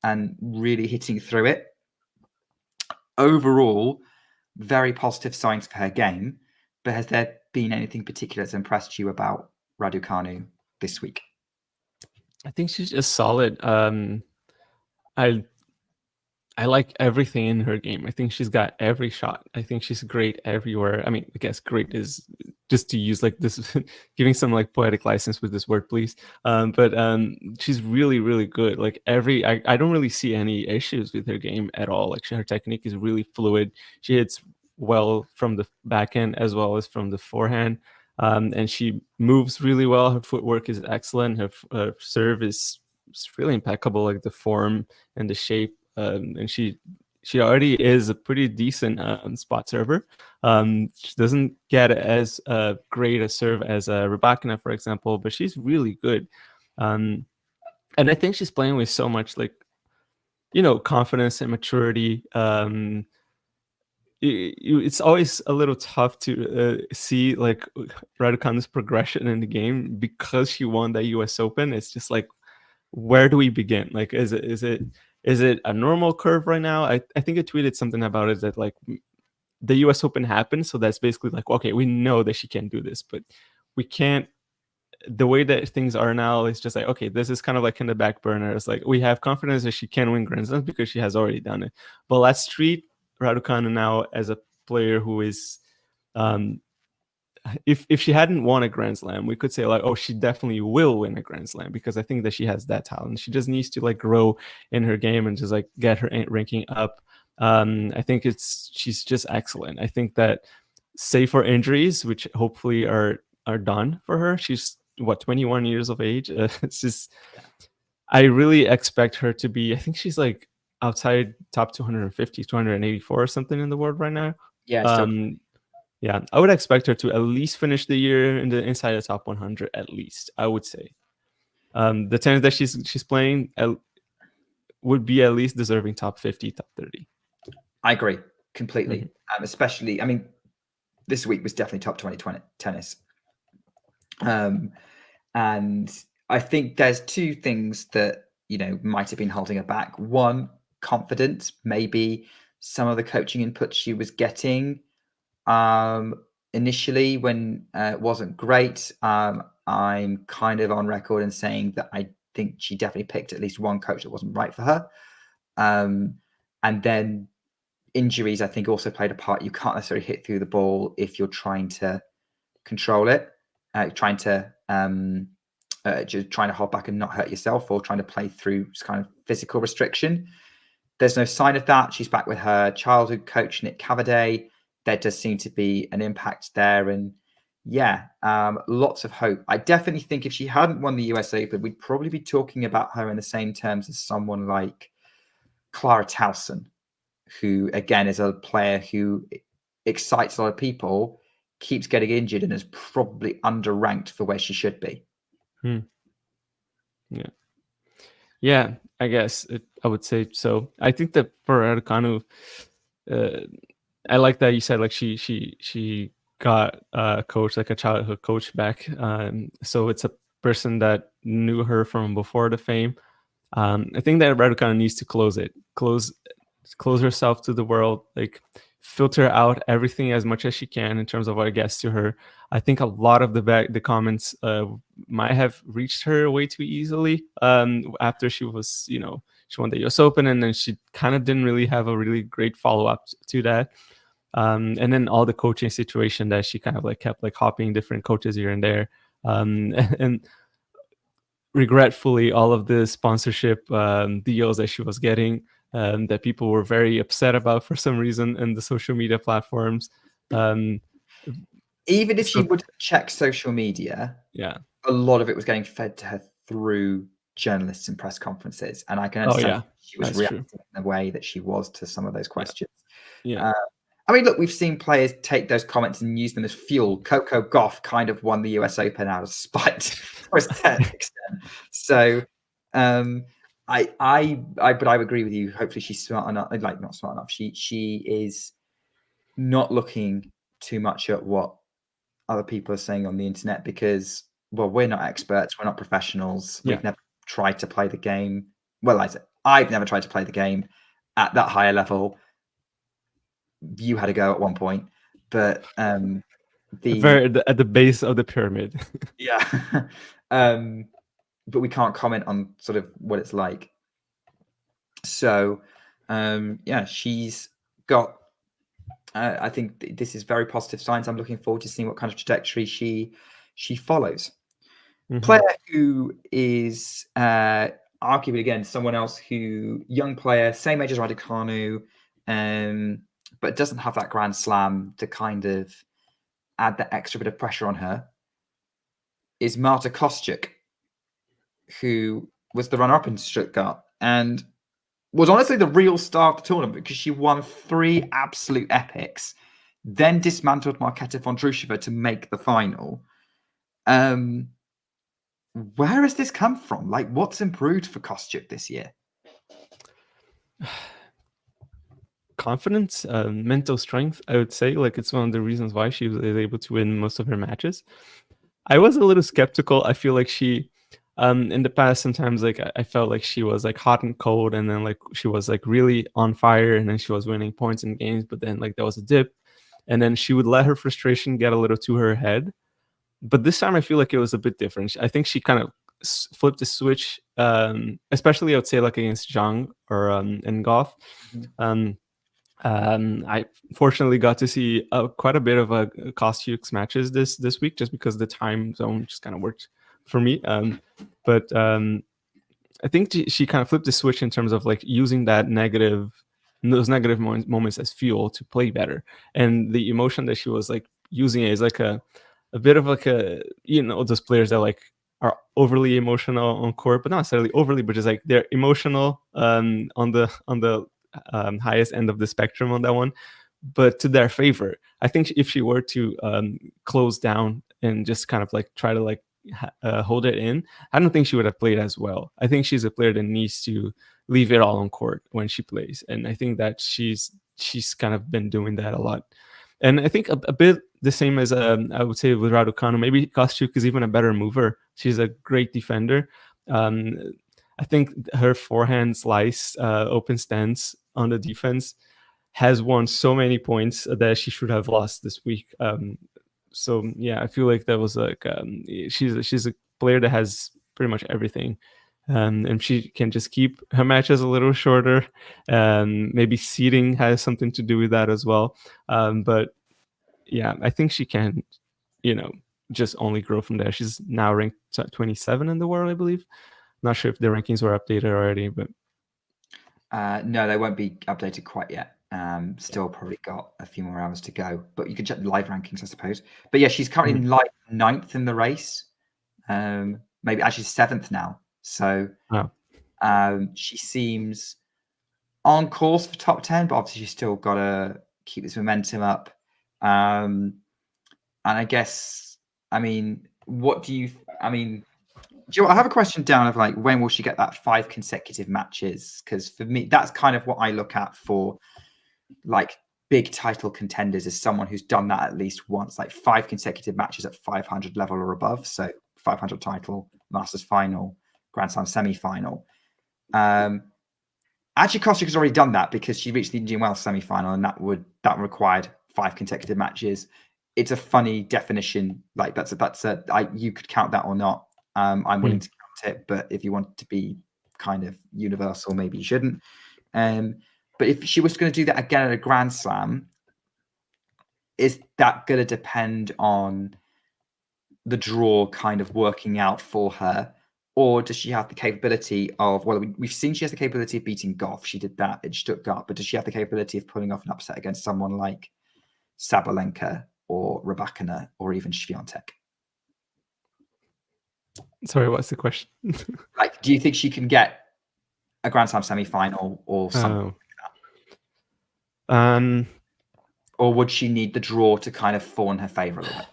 and really hitting through it. Overall, very positive signs for her game. But has there been anything particular that's impressed you about Raducanu this week?
I think she's just solid. I like everything in her game. I think she's got every shot. I think she's great everywhere. I mean, I guess great is just to use like this, giving some like poetic license with this word, please. But she's really, really good. Like I don't really see any issues with her game at all. Like her technique is really fluid. She hits well from the backhand as well as from the forehand. And she moves really well. Her footwork is excellent. Her serve is really impeccable, like the form and the shape. And she already is a pretty decent spot server. She doesn't get as great a serve as Rybakina, for example, but she's really good. And I think she's playing with so much, like, confidence and maturity. It's always a little tough to see like Raducanu's progression in the game because she won that US Open. It's just like, where do we begin? Like, is it a normal curve right now? I think I tweeted something about it that like the US Open happened. So that's basically like, okay, we know that she can do this, but we can't, the way that things are now is just like, okay, this is kind of like in the back burner. It's like, we have confidence that she can win Grand Slams because she has already done it. But let's treat Raducanu now as a player who is, if she hadn't won a Grand Slam, we could say like, oh, she definitely will win a Grand Slam, because I think that she has that talent. She just needs to like grow in her game and just like get her ranking up. I think she's just excellent. I think that, save for injuries, which hopefully are done for her, she's 21 years of age. It's just, I really expect her to be, I think she's like outside top 250, 284 or something in the world right now.
Yeah.
Yeah, I would expect her to at least finish the year inside the top 100, at least, I would say. The tennis that she's playing would be at least deserving top 50, top 30.
I agree completely. Especially, I mean, this week was definitely top 20 tennis. And I think there's two things that, might have been holding her back. One, confidence. Maybe some of the coaching input she was getting initially when it wasn't great. I'm kind of on record in saying that I think she definitely picked at least one coach that wasn't right for her. And then injuries, I think, also played a part. You can't necessarily hit through the ball if you're trying to control it, trying to hold back and not hurt yourself, or trying to play through kind of physical restriction. There's no sign of that. She's back with her childhood coach, Nick Cavaday. There does seem to be an impact there. And yeah, lots of hope. I definitely think if she hadn't won the US Open, we'd probably be talking about her in the same terms as someone like Clara Towson, who, again, is a player who excites a lot of people, keeps getting injured, and is probably underranked for where she should be.
Yeah, I guess I would say so. I think that for Raducanu, I like that you said like she got a coach, like a childhood coach back. So it's a person that knew her from before the fame. I think that Raducanu needs to close herself to the world, like filter out everything as much as she can in terms of what gets to her. I think a lot of the comments might have reached her way too easily after she was, she won the US Open, and then she kind of didn't really have a really great follow-up to that. And then all the coaching situation that she kind of like kept like hopping different coaches here and there. And regretfully, all of the sponsorship deals that she was getting that people were very upset about for some reason in the social media platforms.
Even if she would check social media,
yeah,
a lot of it was getting fed to her through journalists and press conferences, and I can understand she was reacting in the way that she was to some of those questions.
Yeah.
I mean, look, we've seen players take those comments and use them as fuel. Coco Gauff kind of won the US Open out of spite to a certain extent. So, but I would agree with you. Hopefully, she's smart enough. Like, not smart enough. She is not looking too much at what other people are saying on the internet, because, well, we're not experts, we're not professionals. We've never tried to play the game. Well, I've never tried to play the game at that higher level. You had a go at one point, but at
the base of the pyramid.
Yeah. But we can't comment on sort of what it's like. So she's got I think this is very positive signs. I'm looking forward to seeing what kind of trajectory she follows. Player who is arguably, again, someone else young player, same age as Raducanu, but doesn't have that Grand Slam to kind of add that extra bit of pressure on her, is Marta Kostyuk, who was the runner-up in Stuttgart and was honestly the real star of the tournament, because she won 3 absolute epics, then dismantled Marketa Vondrousova to make the final. Where has this come from? Like, what's improved for Kostyuk this year?
Confidence, mental strength, I would say. Like, it's one of the reasons why she was able to win most of her matches. I was a little skeptical. I feel like she, in the past, sometimes like I felt like she was like hot and cold, and then like she was like really on fire, and then she was winning points in games, but then like there was a dip, and then she would let her frustration get a little to her head. But this time I feel like it was a bit different. I think she kind of flipped the switch, especially I would say like against Zhang or in Goff. I fortunately got to see quite a bit of Kostyuk's matches this week, just because the time zone just kind of worked for me. But I think she kind of flipped the switch in terms of like using those negative moments as fuel to play better. And the emotion that she was like using is like a bit of like those players that like are overly emotional on court, but not necessarily overly, but just like they're emotional on the highest end of the spectrum on that one, but to their favor. I think if she were to close down and just kind of like try to like hold it in, I don't think she would have played as well. I think she's a player that needs to leave it all on court when she plays, and I think that she's kind of been doing that a lot. And I think a bit the same as I would say with Raducanu. Maybe Kostyuk is even a better mover. She's a great defender. I think her forehand slice, open stance on the defense has won so many points that she should have lost this week. So yeah, I feel like that was like she's a player that has pretty much everything, and she can just keep her matches a little shorter. Maybe seeding has something to do with that as well. But yeah, I think she can, just only grow from there. She's now ranked 27 in the world, I believe. Not sure if the rankings were updated already, but
no, they won't be updated quite yet. Still probably got a few more hours to go, but you can check the live rankings, I suppose. But yeah, she's currently like 9th in the race. Maybe actually 7th now. So she seems on course for top 10, but obviously she's still got to keep this momentum up. And I guess, I mean, I have a question down of like, when will she get that 5 consecutive matches? Because for me, that's kind of what I look at for like big title contenders is someone who's done that at least once, like 5 consecutive matches at 500 level or above. So 500 title, Masters final, Grand Slam semi-final. Actually, Kostyuk has already done that because she reached the Indian Wells semi-final, and that required 5 consecutive matches. It's a funny definition. Like you could count that or not. I'm willing to count it, but if you want to be kind of universal, maybe you shouldn't. But if she was going to do that again at a Grand Slam, is that going to depend on the draw kind of working out for her? Or does she have the capability of, well, we've seen she has the capability of beating Goff. She did that in Stuttgart, but does she have the capability of pulling off an upset against someone like Sabalenka or Rybakina or even Swiatek?
Sorry, what's the question?
Like, do you think she can get a Grand Slam semi-final or something like that? Or would she need the draw to kind of fall in her favor a little bit?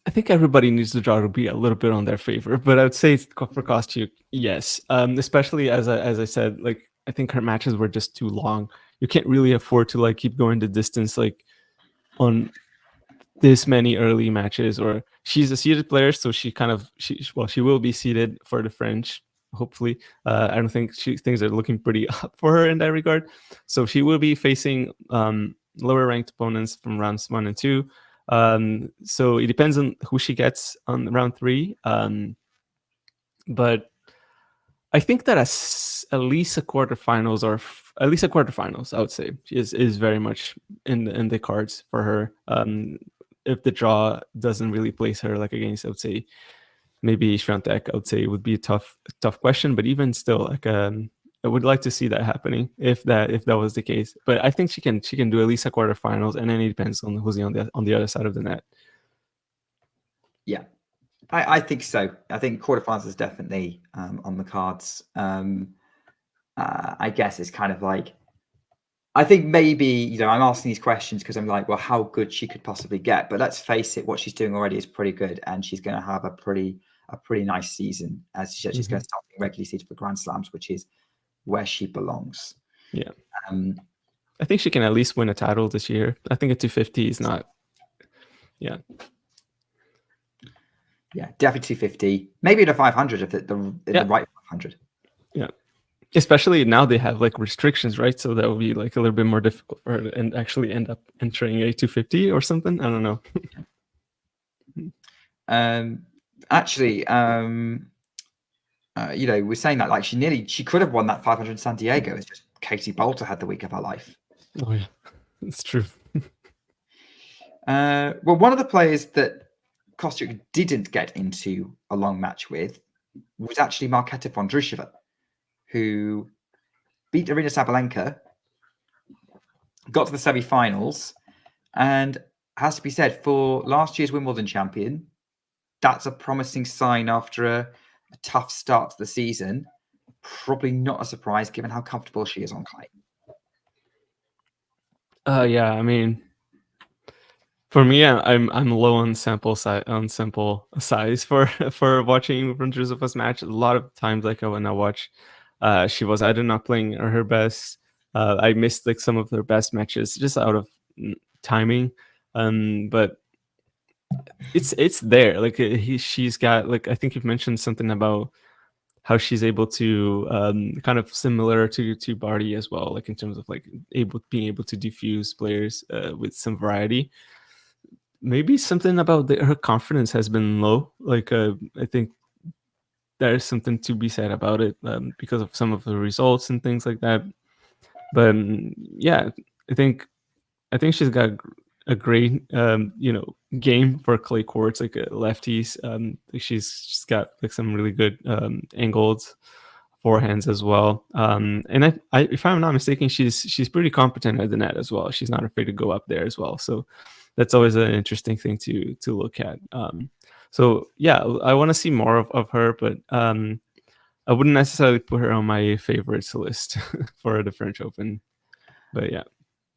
I think everybody needs the draw to be a little bit on their favor, but I would say for Kostyuk, yes. Especially as I said, like I think her matches were just too long. You can't really afford to like keep going the distance like on this many early matches. Or she's a seeded player, so she will be seeded for the French. Hopefully, I don't think things are looking pretty up for her in that regard. So she will be facing lower ranked opponents from rounds 1 and 2. So it depends on who she gets on round 3. But I think that at least a quarterfinals, I would say, is very much in the cards for her. If the draw doesn't really place her like against, I would say maybe Swiatek, I would say it would be a tough question. But even still, like I would like to see that happening if that was the case. But I think she can do at least a quarterfinals, and then it depends on who's on the other side of the net.
Yeah, I think so. I think quarterfinals is definitely on the cards. I guess it's kind of like, I think maybe, I'm asking these questions because I'm like, well, how good she could possibly get. But let's face it, what she's doing already is pretty good, and she's going to have a pretty nice season. As she said, she's going to start being regularly seeded for Grand Slams, which is where she belongs.
Yeah. I think she can at least win a title this year. I think a 250 is not. Yeah.
Yeah, definitely 250. Maybe at a 500 if the right 500.
Yeah. Especially now they have like restrictions, right? So that will be like a little bit more difficult for her to actually end up entering a 250 or something. I don't know.
Actually, we're saying that like she could have won that 500 in San Diego. It's just Katie Boulter had the week of her life.
Oh yeah, it's true.
Well, one of the players that Kostyuk didn't get into a long match with was actually Marketa Vondrousova, who beat Arina Sabalenka, got to the semi-finals, and has to be said, for last year's Wimbledon champion, that's a promising sign after a tough start to the season. Probably not a surprise given how comfortable she is on clay.
Yeah, I mean, for me, I'm low on sample size for watching Vondrousova's match. A lot of times, like when I watch, she was either not playing her best. I missed like some of her best matches just out of timing. But it's there. Like she's got like, I think you've mentioned something about how she's able to kind of similar to Barty as well, like in terms of like being able to diffuse players with some variety. Maybe something about her confidence has been low. Like I think there's something to be said about it because of some of the results and things like that. But yeah, I think she's got a great game for clay courts, like lefties. She's got like some really good angled forehands as well. And I if I'm not mistaken, she's pretty competent at the net as well. She's not afraid to go up there as well. So that's always an interesting thing to look at. So yeah, I want to see more of her, but I wouldn't necessarily put her on my favorites list for the French Open. But yeah,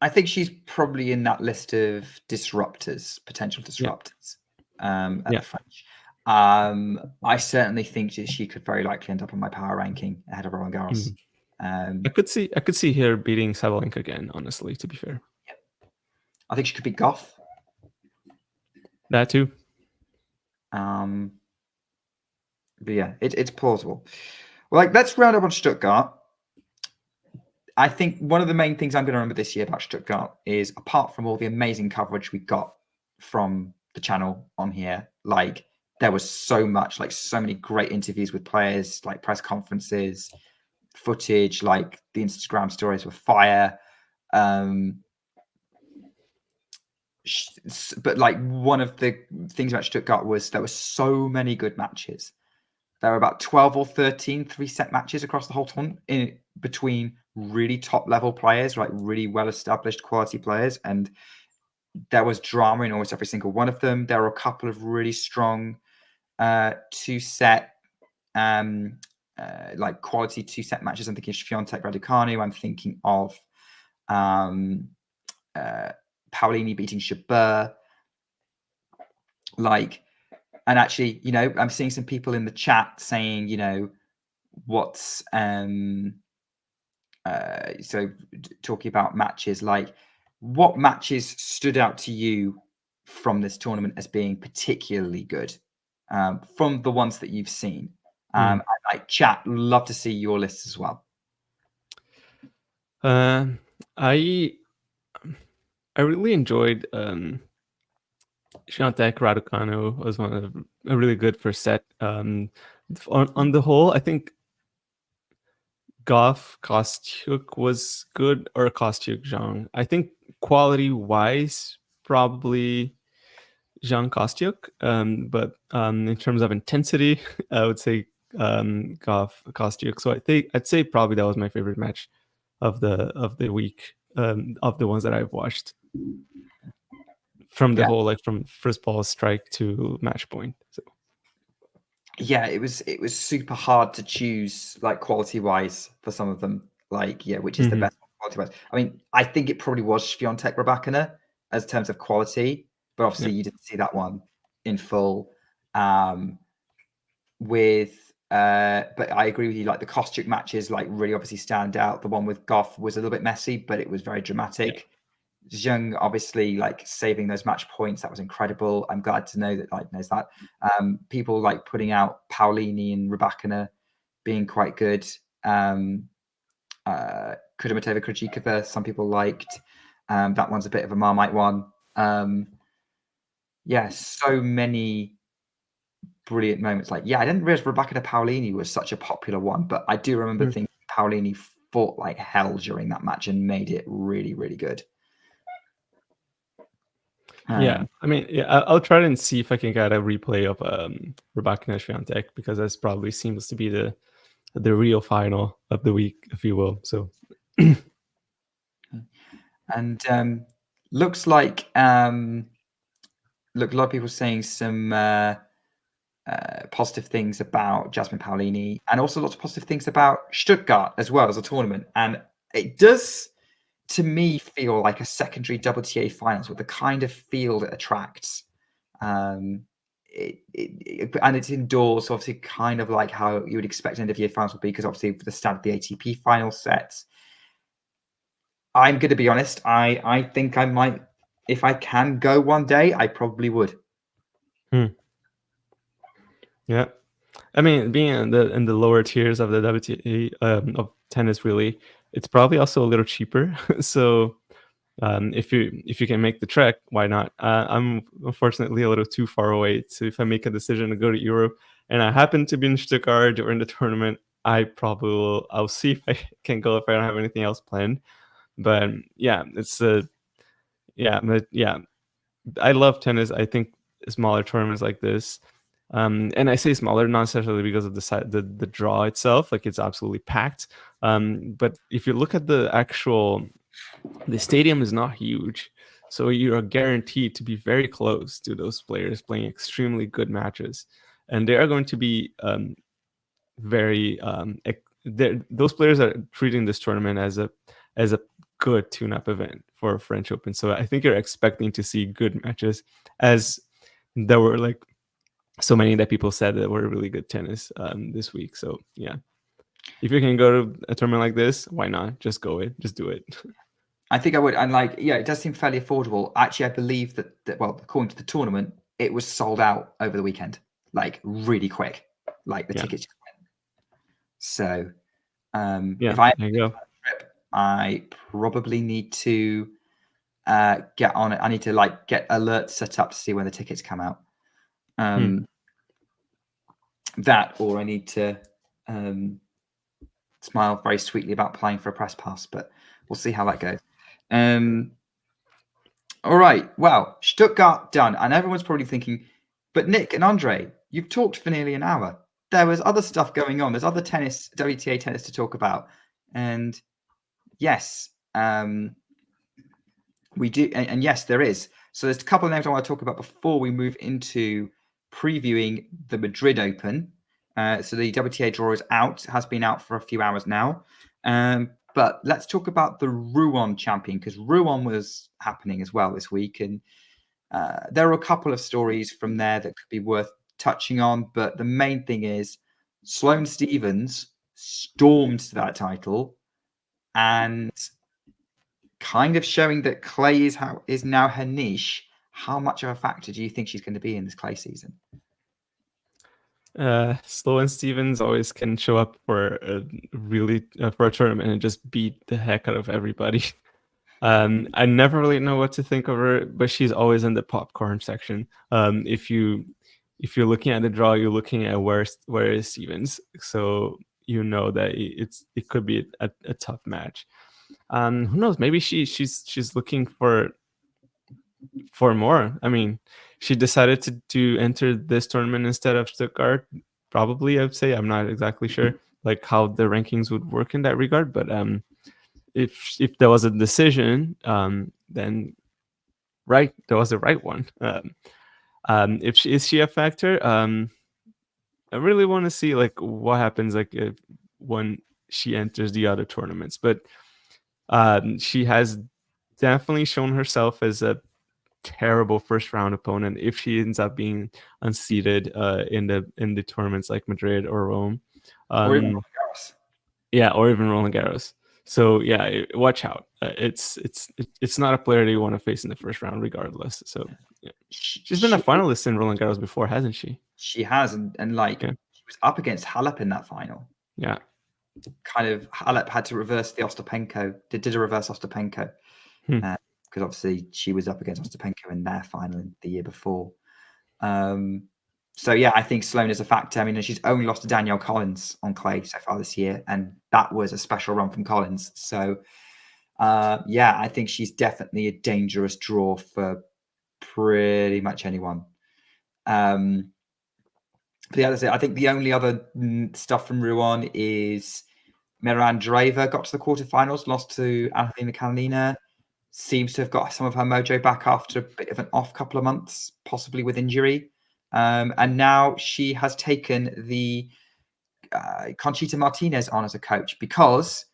I think she's probably in that list of potential disruptors at the French. I certainly think that she could very likely end up on my power ranking ahead of Roland Garros.
I could see her beating Sabalenka again, honestly, to be fair.
I think she could beat Goff.
That too.
But yeah, it's plausible. Well, like, let's round up on Stuttgart. I think one of the main things I'm going to remember this year about Stuttgart is, apart from all the amazing coverage we got from the channel on here, like, there was so much, like, so many great interviews with players, like press conferences, footage, like the Instagram stories were fire. But like, one of the things about Stuttgart was there were so many good matches. There were about 12 or 13 3-set matches across the whole tournament in between really top level players, like really well established quality players, and there was drama in almost every single one of them. There were a couple of really strong 2-set like quality 2-set matches. I'm thinking of Swiatek Raducanu. I'm thinking of Paolini beating Jabeur. Like, and actually, you know, I'm seeing some people in the chat saying, you know, what's so talking about matches, like, what matches stood out to you from this tournament as being particularly good, from the ones that you've seen? Like, chat, love to see your list as well.
I really enjoyed Swiatek Raducanu was one of a really good first set. On the whole, I think Goff Kostyuk was good, or Kostyuk Zhang. I think quality wise, probably Zhang Kostyuk. But in terms of intensity, I would say Goff Kostyuk. So I'd say probably that was my favorite match of the week, of the ones that I've watched. From the whole, like, from first ball strike to match point. So
yeah, it was super hard to choose, like, quality wise for some of them. Like, yeah, which is the best quality wise. I mean, I think it probably was Swiatek Rybakina as terms of quality, but obviously you didn't see that one in full. But I agree with you. Like, the Kostyuk matches, like, really obviously stand out. The one with Goff was a little bit messy, but it was very dramatic. Yeah. Zhang, obviously, like, saving those match points, that was incredible. I'm glad to know that, like, there's that. People like putting out Paolini and Rybakina being quite good. Kudermetova Krejcikova, some people liked. That one's a bit of a Marmite one. Yeah, so many brilliant moments. Like, yeah, I didn't realize Rybakina Paolini was such a popular one, but I do remember thinking Paolini fought like hell during that match and made it really, really good.
Yeah, I mean, yeah, I'll try and see if I can get a replay of Rybakina Swiatek, because this probably seems to be the real final of the week, if you will. So,
and looks like look, a lot of people saying some positive things about Jasmine Paolini, and also lots of positive things about Stuttgart as well as a tournament. And it does, to me, feel like a secondary WTA finals with the kind of feel that attracts. And it's indoors, so obviously kind of like how you would expect an end of year finals would be, because obviously for the start of the ATP final sets. I'm going to be honest, I think I might, if I can go one day, I probably would.
Yeah, I mean, being in the lower tiers of the WTA of tennis, really, it's probably also a little cheaper. So if you can make the trek, why not? I'm unfortunately a little too far away. So if I make a decision to go to Europe and I happen to be in Stuttgart during the tournament, I probably will. I'll see if I can go if I don't have anything else planned. But yeah, it's I love tennis. I think smaller tournaments like this. And I say smaller, not necessarily because of the draw itself, like it's absolutely packed. But if you look at the stadium is not huge, so you are guaranteed to be very close to those players playing extremely good matches, and they are going to be those players are treating this tournament as a good tune-up event for French Open. So I think you're expecting to see good matches, as there were like so many that people said that were really good tennis this week. So yeah. if you can go to a tournament like this, why not? Just go it. Just do it.
I think I would. And like, yeah, it does seem fairly affordable. Actually, I believe that well, according to the tournament, it was sold out over the weekend, like really quick. Like the tickets just went. So if I
there you go.
trip, I probably need to get on it. I need to like get alerts set up to see when the tickets come out. That, or I need to smile very sweetly about applying for a press pass, but we'll see how that goes. All right. Well, Stuttgart done. And everyone's probably thinking, but Nick and Andre, you've talked for nearly an hour. There was other stuff going on. There's other tennis, WTA tennis to talk about. And yes, we do. And yes, there is. So there's a couple of names I want to talk about before we move into previewing the Madrid Open. So the WTA draw is out, has been out for a few hours now. But let's talk about the Rouen champion, because Rouen was happening as well this week. And there are a couple of stories from there that could be worth touching on. But the main thing is Sloane Stephens stormed to that title and kind of showing that clay is now her niche. How much of a factor do you think she's going to be in this clay season?
Sloane Stephens always can show up for a tournament and just beat the heck out of everybody. I never really know what to think of her, but she's always in the popcorn section. If you're looking at the draw, you're looking at where is Stephens, so you know that it could be a tough match. Who knows? Maybe she's looking for more. I mean, she decided to enter this tournament instead of Stuttgart. Probably, I would say. I'm not exactly sure like how the rankings would work in that regard, but if there was a decision, then right, there was the right one. Is she a factor? I really want to see like what happens like when she enters the other tournaments, but she has definitely shown herself as a terrible first round opponent if she ends up being unseeded in the tournaments like Madrid or Rome,
or even Roland Garros.
Yeah, or even Roland Garros. So yeah, watch out. It's not a player that you want to face in the first round, regardless. So yeah. She's been a finalist in Roland Garros before, hasn't she?
She has, and like she was up against Halep in that final.
Yeah,
kind of Halep had to reverse the Ostapenko. Did a reverse Ostapenko. Because obviously she was up against Ostapenko in their final the year before. So yeah, I think Sloane is a factor. I mean, she's only lost to Danielle Collins on clay so far this year, and that was a special run from Collins. So yeah, I think she's definitely a dangerous draw for pretty much anyone. But yeah, that's it. I think the only other stuff from Rouen is Miranda Andreeva got to the quarterfinals, lost to Angelina Kalinina. Seems to have got some of her mojo back after a bit of an off couple of months, possibly with injury. And now she has taken the Conchita Martinez on as a coach, because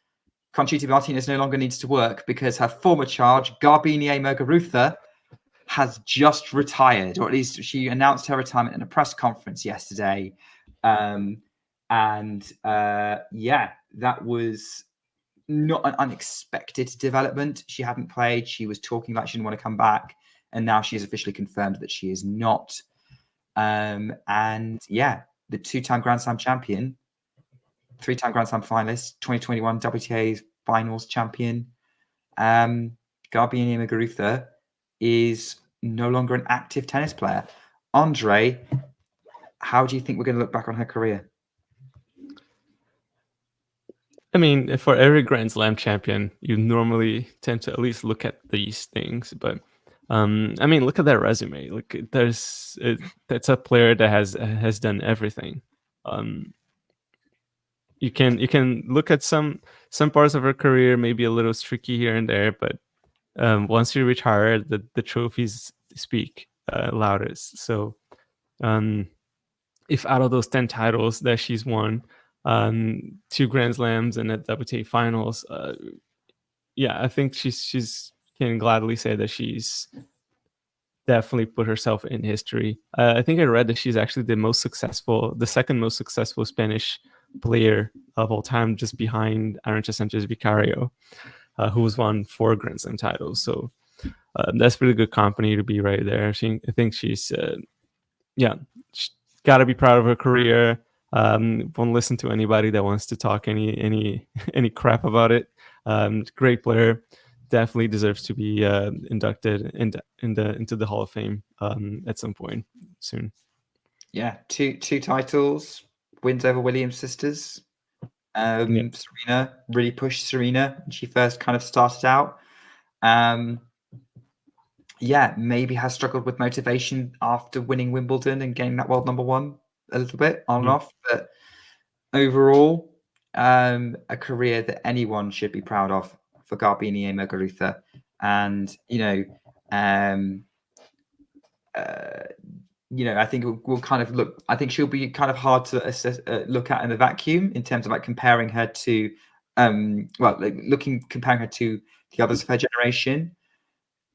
Conchita Martinez no longer needs to work because her former charge, Garbine Muguruza, has just retired, or at least she announced her retirement in a press conference yesterday. Yeah, that was not an unexpected development. She hadn't played. She was talking like she didn't want to come back. And now she has officially confirmed that she is not. And yeah, the two-time Grand Slam champion, three-time Grand Slam finalist, 2021 WTA finals champion, Garbine Muguruza is no longer an active tennis player. Andre, how do you think we're going to look back on her career?
I mean, for every Grand Slam champion, you normally tend to at least look at these things. But I mean, look at that resume. Look, that's a player that has done everything. You can look at some parts of her career, maybe a little streaky here and there, but once you retire, the trophies speak loudest. So, if out of those 10 titles that she's won, 2 Grand Slams and at WTA finals, yeah, I think she's can gladly say that she's definitely put herself in history. I think I read that she's actually the second most successful Spanish player of all time, just behind Arantxa Sanchez Vicario, who's won 4 Grand Slam titles. So that's really good company to be right there. I think she's got to be proud of her career. Won't listen to anybody that wants to talk any crap about it. Great player, definitely deserves to be inducted into the Hall of Fame at some point soon.
Yeah, two titles, wins over Williams sisters. Serena really pushed Serena when she first kind of started out. Maybe has struggled with motivation after winning Wimbledon and getting that world number 1 a little bit on and off. But overall, a career that anyone should be proud of for Garbine Muguruza. And, I think we'll kind of look. I think she'll be kind of hard to assess, look at in a vacuum in terms of like comparing her to, comparing her to the others of her generation.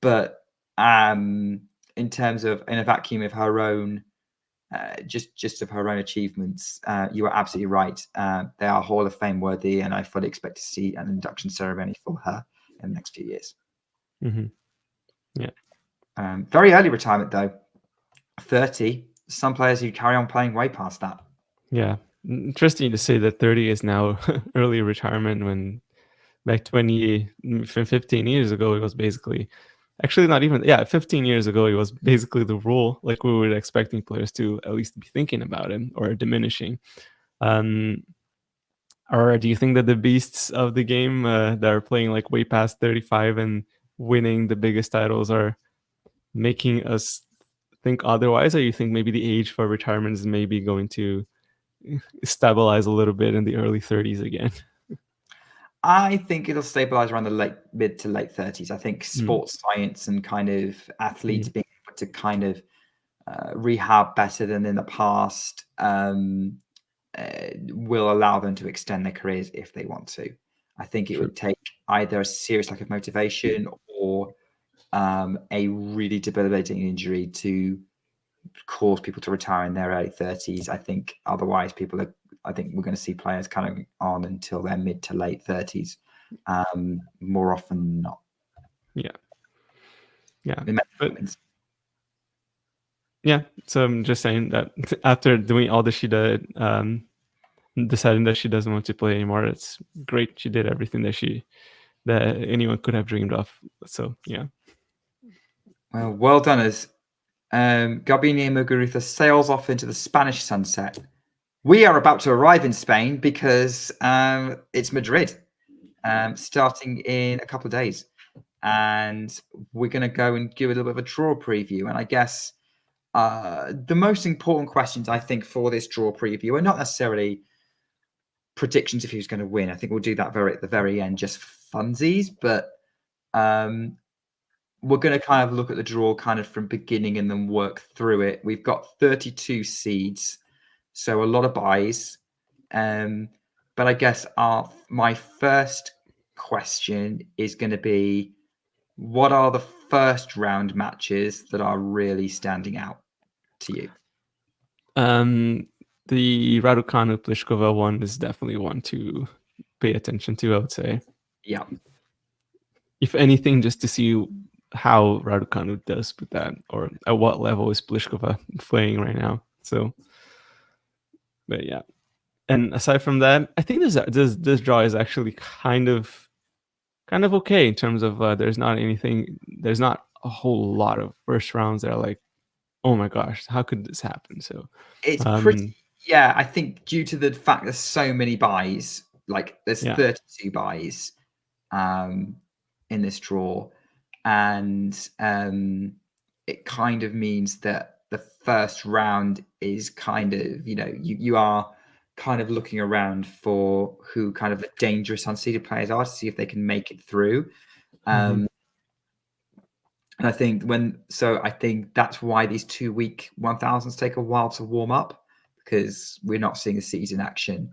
But in terms of in a vacuum of her own, just of her own achievements, you are absolutely right. They are Hall of Fame worthy, and I fully expect to see an induction ceremony for her in the next few years.
Mm-hmm. Yeah.
Very early retirement though. 30. Some players who carry on playing way past that.
Yeah, interesting to say that 30 is now early retirement. When back 15 years ago, it was basically, actually not even, 15 years ago, it was basically the rule. Like we were expecting players to at least be thinking about it or diminishing. Or do you think that the beasts of the game that are playing like way past 35 and winning the biggest titles are making us think otherwise? Or you think maybe the age for retirement is maybe going to stabilize a little bit in the early 30s again?
I think it'll stabilize around the mid to late 30s. I think sports science and kind of athletes being able to kind of rehab better than in the past will allow them to extend their careers if they want to. I think it would take either a serious lack of motivation or a really debilitating injury to cause people to retire in their early 30s. I think otherwise I think we're going to see players kind of on until their mid to late 30s, more often than not.
So I'm just saying that after doing all that she did, deciding that she doesn't want to play anymore, it's great. She did everything that anyone could have dreamed of. So
well done as Garbine Muguruza sails off into the Spanish sunset. We are about to arrive in Spain because it's Madrid, starting in a couple of days. And we're going to go and give a little bit of a draw preview. And I guess the most important questions, I think, for this draw preview are not necessarily predictions of who's going to win. I think we'll do that at the very end just for funsies. But we're going to kind of look at the draw kind of from beginning and then work through it. We've got 32 seeds, so a lot of buys. But I guess my first question is going to be, what are the first round matches that are really standing out to you?
The Raducanu Pliskova one is definitely one to pay attention to, I would say.
Yeah.
If anything, just to see how Raducanu does with that, or at what level is Pliskova playing right now. So, but yeah. And aside from that, I think this draw is actually kind of okay in terms of there's not a whole lot of first rounds that are like, oh my gosh, how could this happen? So
it's pretty. Yeah, I think due to the fact there's so many buys, like there's 32 buys in this draw, and it kind of means that the first round is kind of, you are kind of looking around for who kind of the dangerous unseeded players are to see if they can make it through. And I think I think that's why these 2-week 1000s take a while to warm up, because we're not seeing the seeds in action.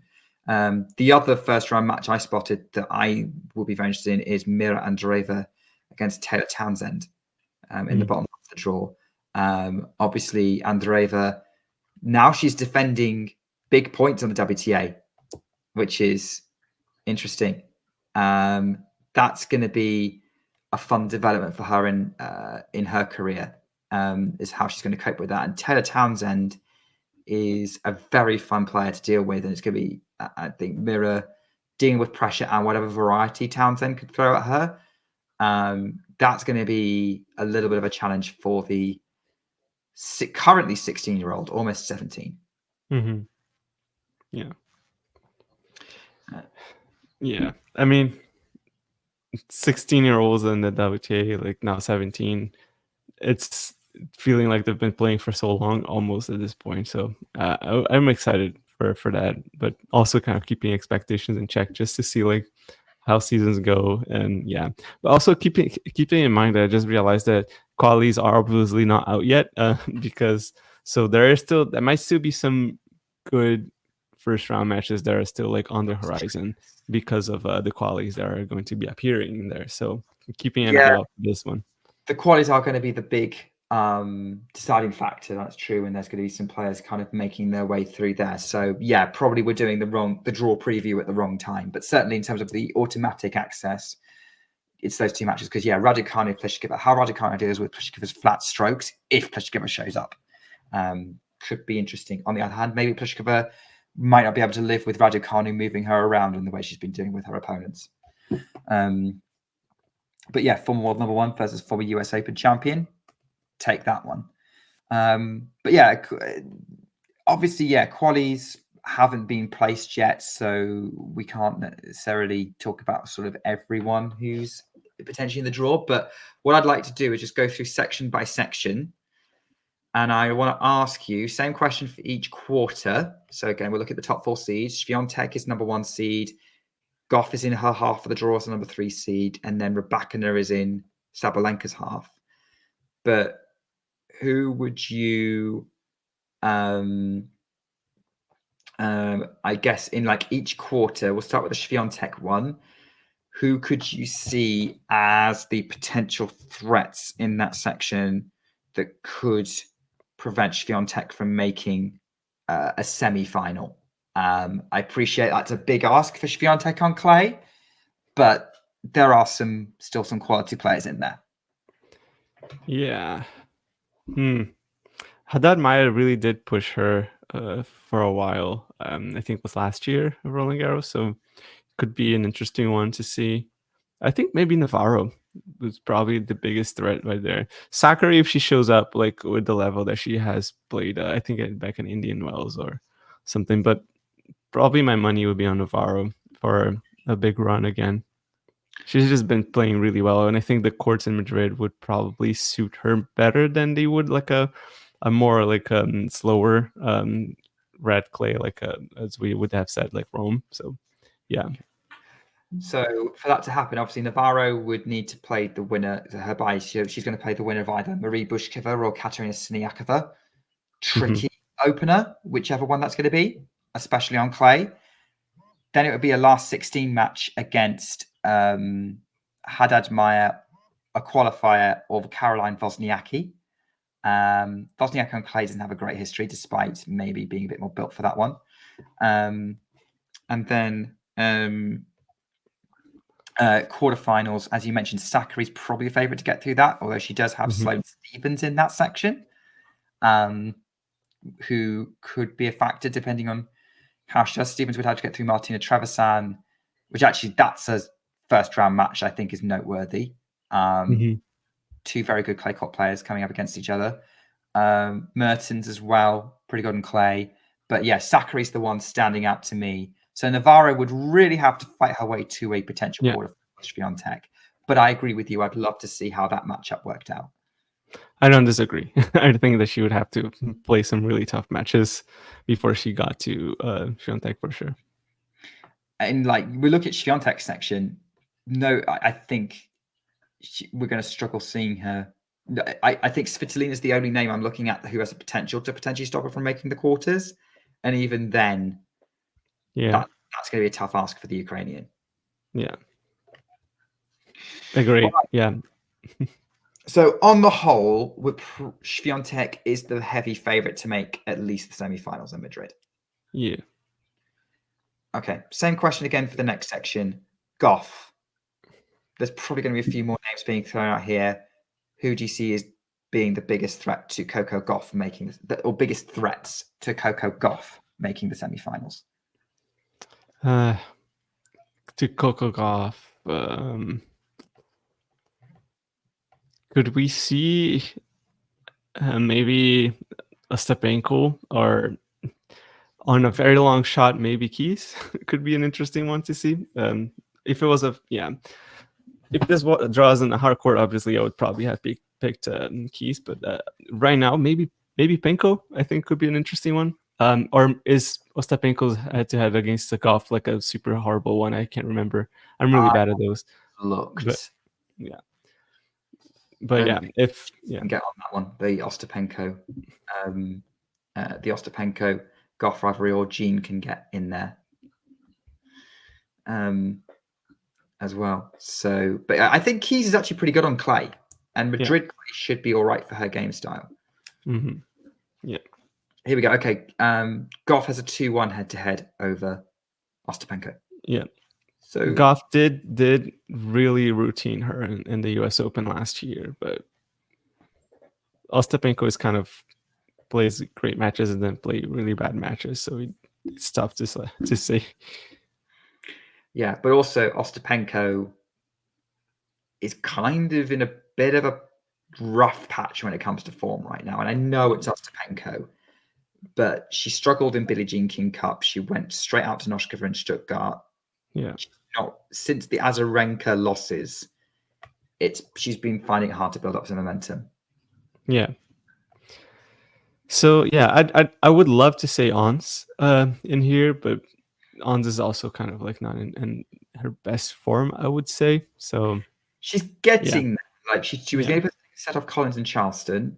The other first round match I spotted that I will be very interested in is Mira Andreeva against Taylor Townsend in the bottom of the draw. Obviously, Andreeva, now she's defending big points on the WTA. which is interesting. That's going to be a fun development for her in her career. Is how she's going to cope with that. And Taylor Townsend is a very fun player to deal with, and it's going to be, I think, Mirror dealing with pressure and whatever variety Townsend could throw at her. That's going to be a little bit of a challenge for the currently 16-year-old, almost 17.
Mm-hmm. Yeah. Yeah. I mean, 16-year-olds in the WTA, like now 17, it's feeling like they've been playing for so long almost at this point. So I'm excited for that, but also kind of keeping expectations in check just to see like how seasons go. And yeah, but also keeping in mind that I just realized that qualies are obviously not out yet, because so there might still be some good first round matches that are still like on the horizon because of the qualies that are going to be appearing in there. So keeping an eye out for this one. The
qualies are going to be the big deciding factor. That's true, and there's going to be some players kind of making their way through there. So yeah, probably we're doing the draw preview at the wrong time, but certainly in terms of the automatic access, it's those two matches. Because yeah, Raducanu, Pliskova, how Raducanu deals with Pliskova's flat strokes if Pliskova shows up could be interesting. On the other hand, maybe Pliskova might not be able to live with Raducanu moving her around in the way she's been doing with her opponents. But yeah, former world number one versus former US Open champion. Take that one. But yeah, obviously, yeah, qualies haven't been placed yet, so we can't necessarily talk about sort of everyone who's potentially in the draw. But what I'd like to do is just go through section by section. And I want to ask you, same question for each quarter. So again, we'll look at the top 4 seeds. Swiatek is number 1 seed. Goff is in her half of the draw as number 3 seed. And then Rybakina is in Sabalenka's half. But who would you, I guess, in like each quarter, we'll start with the Swiatek one. Who could you see as the potential threats in that section that could prevent Swiatek from making a semi-final? I appreciate that's a big ask for Swiatek on clay, but there are still some quality players in there.
Yeah. Haddad Maia really did push her for a while. I think it was last year, Roland Garros, so could be an interesting one to see. I think maybe Navarro was probably the biggest threat right there. Sakkari, if she shows up like with the level that she has played, I think back in Indian Wells or something, but probably my money would be on Navarro for a big run again. She's just been playing really well, and I think the courts in Madrid would probably suit her better than they would like a more like slower red clay, like as we would have said, like Rome. So yeah.
So for that to happen, obviously Navarro would need to play the winner. Her bias, she's going to play the winner of either Marie Bushkova or Katerina Siniakova. Tricky opener, whichever one that's going to be, especially on clay. Then it would be a last 16 match against Haddad Maia, a qualifier, or Caroline Wozniacki. Wozniacki on clay doesn't have a great history, despite maybe being a bit more built for that one. And then quarterfinals, as you mentioned, Sakkari's probably a favourite to get through that, although she does have Sloane Stephens in that section, who could be a factor depending on how she does. Stephens would have to get through Martina Trevisan, which actually that's a first round match I think is noteworthy. Two very good clay court players coming up against each other. Mertens as well, pretty good on clay. But yeah, Sakkari's the one standing out to me. So Navarro would really have to fight her way to a potential quarter for Swiatek. But I agree with you. I'd love to see how that matchup worked out.
I don't disagree. I think that she would have to play some really tough matches before she got to Swiatek for sure.
And like we look at Swiatek's section, no, I think we're going to struggle seeing her. I think Svitolina is the only name I'm looking at who has a potential to potentially stop her from making the quarters. And even then, that's going to be a tough ask for the Ukrainian.
Yeah. Agreed. Yeah.
So on the whole, Swiatek is the heavy favorite to make at least the semifinals in Madrid.
Yeah.
Okay, same question again for the next section. Goff. There's probably going to be a few more names being thrown out here. Who do you see as being the biggest threat to Coco Gauff making, or biggest threats to Coco Gauff making the semi-finals?
To Coco Gauff, could we see maybe Ostapenko, or on a very long shot, maybe Keys? Could be an interesting one to see. If it was if this draws in the hard court, obviously I would probably have picked Keys, but right now maybe Penko I think could be an interesting one. Or is Ostapenko's head-to-head against the Gauff like a super horrible one? I can't remember. I'm really bad at those.
Looked.
But yeah, if
get on that one, the Ostapenko Gauff rivalry, or Jean can get in there as well. So, but I think Keys is actually pretty good on clay, and Madrid should be all right for her game style.
Mm-hmm. Yeah.
Here we go. Okay, Gauff has a 2-1 head-to-head over Ostapenko.
Yeah.
So
Gauff did really routine her in the U.S. Open last year, but Ostapenko is kind of plays great matches and then play really bad matches, so it's tough to say.
Yeah, but also Ostapenko is kind of in a bit of a rough patch when it comes to form right now, and I know it's Ostapenko, but she struggled in Billie Jean King Cup. She went straight out to Noskova in Stuttgart.
Yeah.
Since the Azarenka losses, she's been finding it hard to build up some momentum.
Yeah. So yeah, I would love to say Ons in here, but Ons is also kind of like not in her best form, I would say. So
she's getting like she was able to set off Collins and Charleston,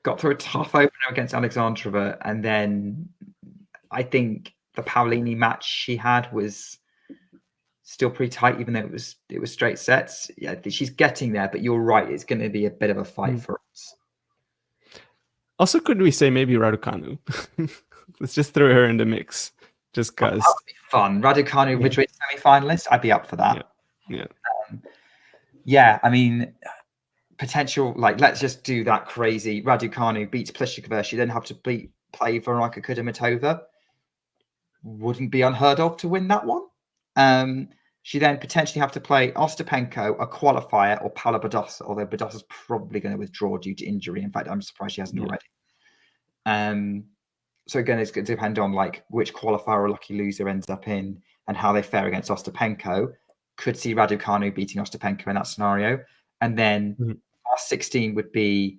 got through a tough opener against Alexandrova, and then I think the Paolini match she had was still pretty tight, even though it was straight sets. Yeah, she's getting there, but you're right, it's going to be a bit of a fight for us.
Also, could we say maybe Raducanu? Let's just throw her in the mix, just because.
That would be fun. Raducanu, Madrid semi-finalist. I'd be up for that.
Yeah.
I mean, potential. Like, let's just do that crazy. Raducanu beats Pliskova. She then have to play Veronika Kudermetova. Wouldn't be unheard of to win that one. She then potentially have to play Ostapenko, a qualifier, or Paula Badosa, although Badosa's probably going to withdraw due to injury. In fact, I'm surprised she hasn't already. So again, it's going to depend on like which qualifier or lucky loser ends up in and how they fare against Ostapenko. Could see Raducanu beating Ostapenko in that scenario. And then last 16 would be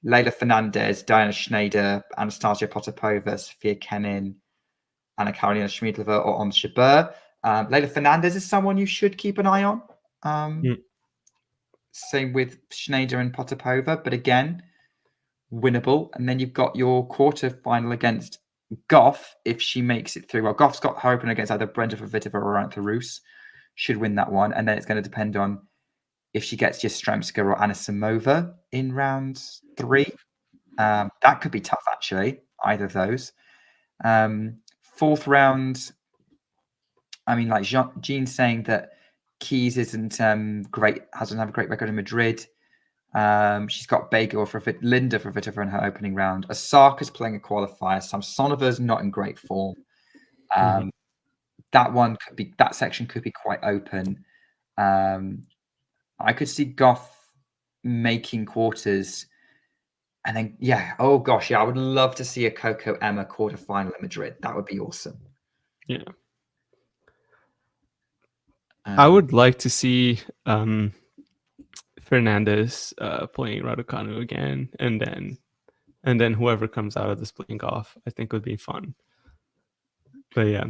Leila Fernandez, Diana Schneider, Anastasia Potapova, Sofia Kenin, Anna Karolina Schmiedlova, or Ons Jabeur. Leila Fernandez is someone you should keep an eye on. Same with Schneider and Potapova, but again, winnable. And then you've got your quarterfinal against Gauff if she makes it through. Well, Goff's got her open against either Brenda Kvitova or Arantxa Rus. Should win that one. And then it's going to depend on if she gets Yastremska or Anisimova in round 3. That could be tough, actually, either of those. Fourth round, I mean, like Jean's saying that Keys isn't great, doesn't have a great record in Madrid. She's got Linda Kvitova in her opening round. Osaka's playing a qualifier. Samsonova's not in great form. That section could be quite open. I could see Gauff making quarters, and then I would love to see a Coco Emma quarterfinal in Madrid. That would be awesome.
Yeah. I would like to see Fernandez playing Raducanu again, and then whoever comes out of this playing Gauff, I think would be fun. But yeah,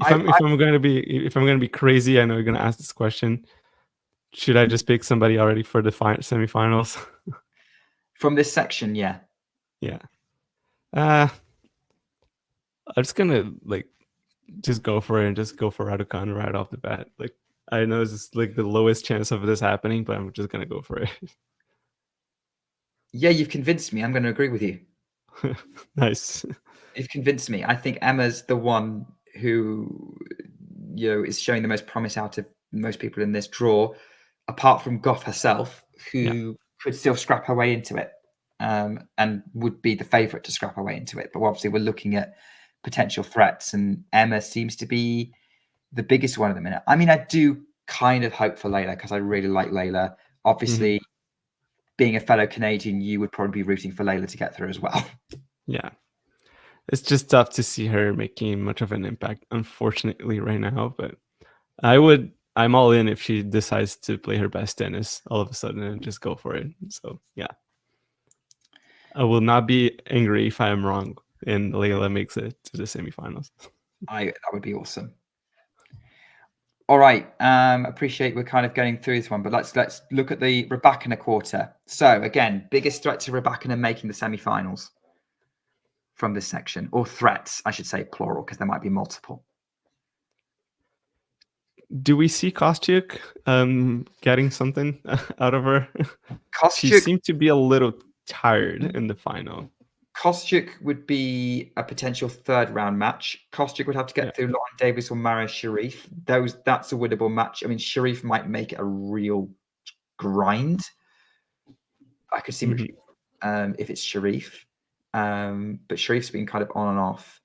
if I'm going to be crazy, I know you're going to ask this question. Should I just pick somebody already for the semifinals?
From this section, yeah.
I'm just gonna just go for it and just go for Raducanu right off the bat. Like, I know it's like the lowest chance of this happening, but I'm just gonna go for it.
Yeah, you've convinced me. I'm going to agree with you.
Nice.
You've convinced me. I think Emma's the one who is showing the most promise out of most people in this draw, apart from Goff herself, who could still scrap her way into it, and would be the favourite to scrap her way into it. But obviously, we're looking at potential threats, and Emma seems to be the biggest one at the minute. I mean, I do kind of hope for Layla because I really like Layla. Obviously, being a fellow Canadian, you would probably be rooting for Layla to get through as well.
Yeah. It's just tough to see her making much of an impact, unfortunately, right now. But I'm all in if she decides to play her best tennis all of a sudden and just go for it. So, yeah. I will not be angry if I am wrong and Layla makes it to the semifinals.
That would be awesome. All right. Appreciate we're kind of going through this one, but let's look at the Rybakina quarter. So again, biggest threat to Rybakina making the semifinals from this section, or threats, I should say, plural, because there might be multiple.
Do we see Kostyuk getting something out of her? She seemed to be a little tired in the final.
Kostyuk would be a potential third round match. Kostyuk would have to get through Lauren Davis or Maria Sharif. That's a winnable match. I mean, Sharif might make it a real grind. I could see if it's Sharif. But Sharif's been kind of on and off.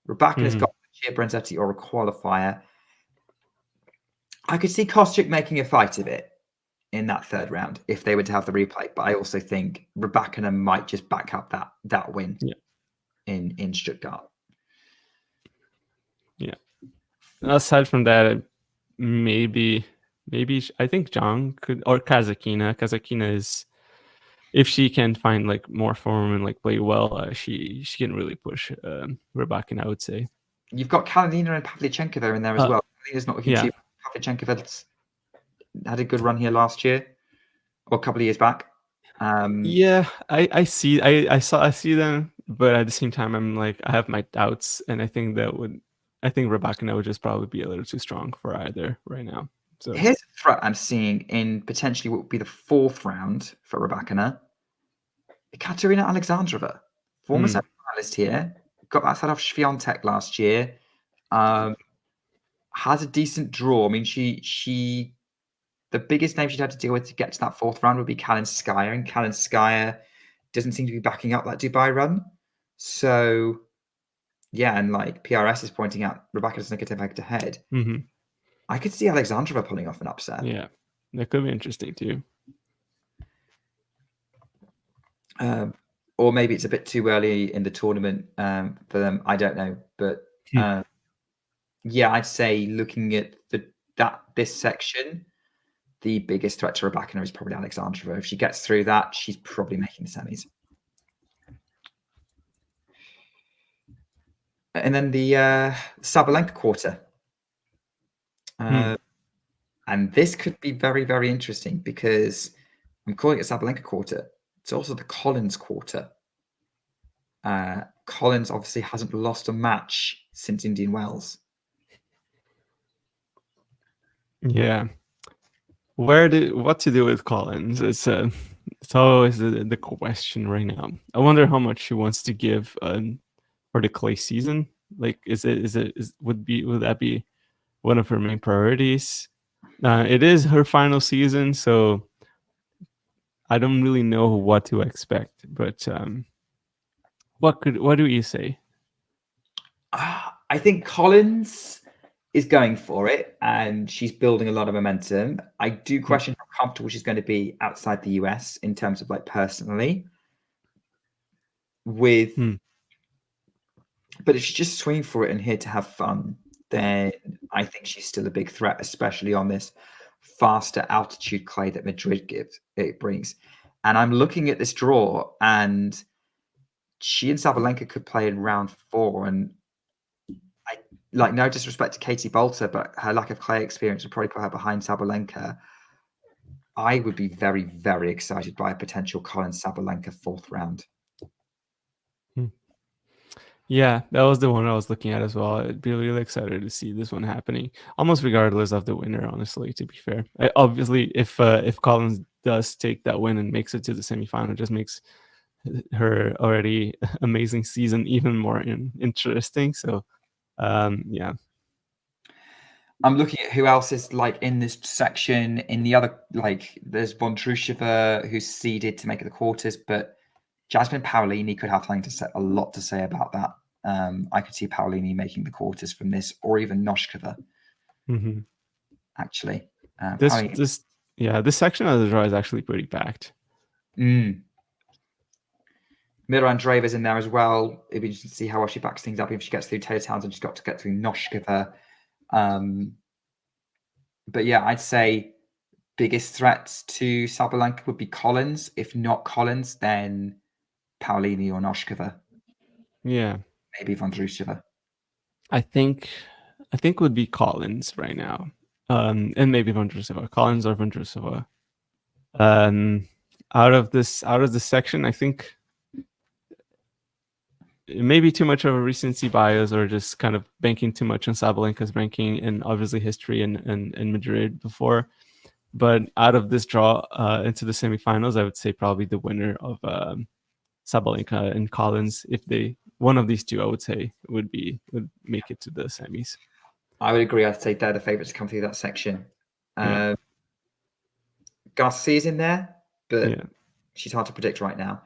Rybakina's got Gia Brenzetti or a qualifier. I could see Kostyuk making a fight of it in that third round if they were to have the replay. But I also think Rybakina might just back up that win in Stuttgart. Yeah.
Aside from that, maybe I think Zhang could, or Kazakina. Kazakina is, if she can find like more form and like play well, she can really push Rybakina, I would say.
You've got Kalinina and Pavlyuchenkova in there as well. Kalinina's not a huge team. Pavlyuchenkova's had a good run here last year or a couple of years back.
I see them, but at the same time, I'm like, I have my doubts, and I think Rybakina would just probably be a little too strong for either right now. So
here's a threat I'm seeing in potentially what would be the fourth round for Rybakina. Katerina Alexandrova, former semi-finalist here, got that set off Swiatek last year. Has a decent draw. I mean, she the biggest name she'd have to deal with to get to that fourth round would be Kalinskaya, and Kalinskaya doesn't seem to be backing up that Dubai run. So, yeah, and like PRS is pointing out Rybakina doesn't get head to head. I could see Alexandrova pulling off an upset.
Yeah, that could be interesting too.
Or maybe it's a bit too early in the tournament for them. I don't know, but yeah, I'd say looking at this section, the biggest threat to Rybakina is probably Alexandrova. If she gets through that, she's probably making the semis. And then the Sabalenka quarter. And this could be very, very interesting because I'm calling it Sabalenka quarter. It's also the Collins quarter. Collins obviously hasn't lost a match since Indian Wells.
Yeah. What to do with Collins? It's always the question right now. I wonder how much she wants to give for the clay season. Like, would that be one of her main priorities? It is her final season, so I don't really know what to expect. But what do you say?
I think Collins is going for it, and she's building a lot of momentum. I do question how comfortable she's going to be outside the US in terms of like personally. But if she's just swinging for it and here to have fun, then I think she's still a big threat, especially on this faster altitude clay that Madrid brings. And I'm looking at this draw, and she and Sabalenka could play in round 4, and like, no disrespect to Katie Bolter, but her lack of clay experience would probably put her behind Sabalenka. I would be very, very excited by a potential Collins Sabalenka fourth round.
Yeah, that was the one I was looking at as well. I'd be really excited to see this one happening, almost regardless of the winner, honestly, to be fair. Obviously, if Collins does take that win and makes it to the semifinal, it just makes her already amazing season even more interesting. So, yeah.
I'm looking at who else is like in this section. In the other, like there's Vondrousova who's seeded to make it the quarters, but Jasmine Paolini could have a lot to say about that. I could see Paolini making the quarters from this, or even Noshkova.
Mm-hmm.
Actually,
this section of the draw is actually pretty packed.
Mira Andreeva's in there as well. It'd be interesting to see how well she backs things up. If she gets through Taylor Townsend, she's got to get through Noshkova. But yeah, I'd say biggest threats to Sabalenka would be Collins. If not Collins, then Paolini or Noshkova.
Yeah,
maybe Vondrousova.
I think it would be Collins right now, and maybe Vondrousova. Collins or Vondrousova. Out of this section, I think it may be too much of a recency bias, or just kind of banking too much on Sabalenka's ranking and obviously history in Madrid before. But out of this draw into the semifinals, I would say probably the winner of Sabalenka and Collins, if one of these two, I would say would make it to the semis.
I would agree. I'd say they're the favourites to come through that section. Garcia's in there, but she's hard to predict right now.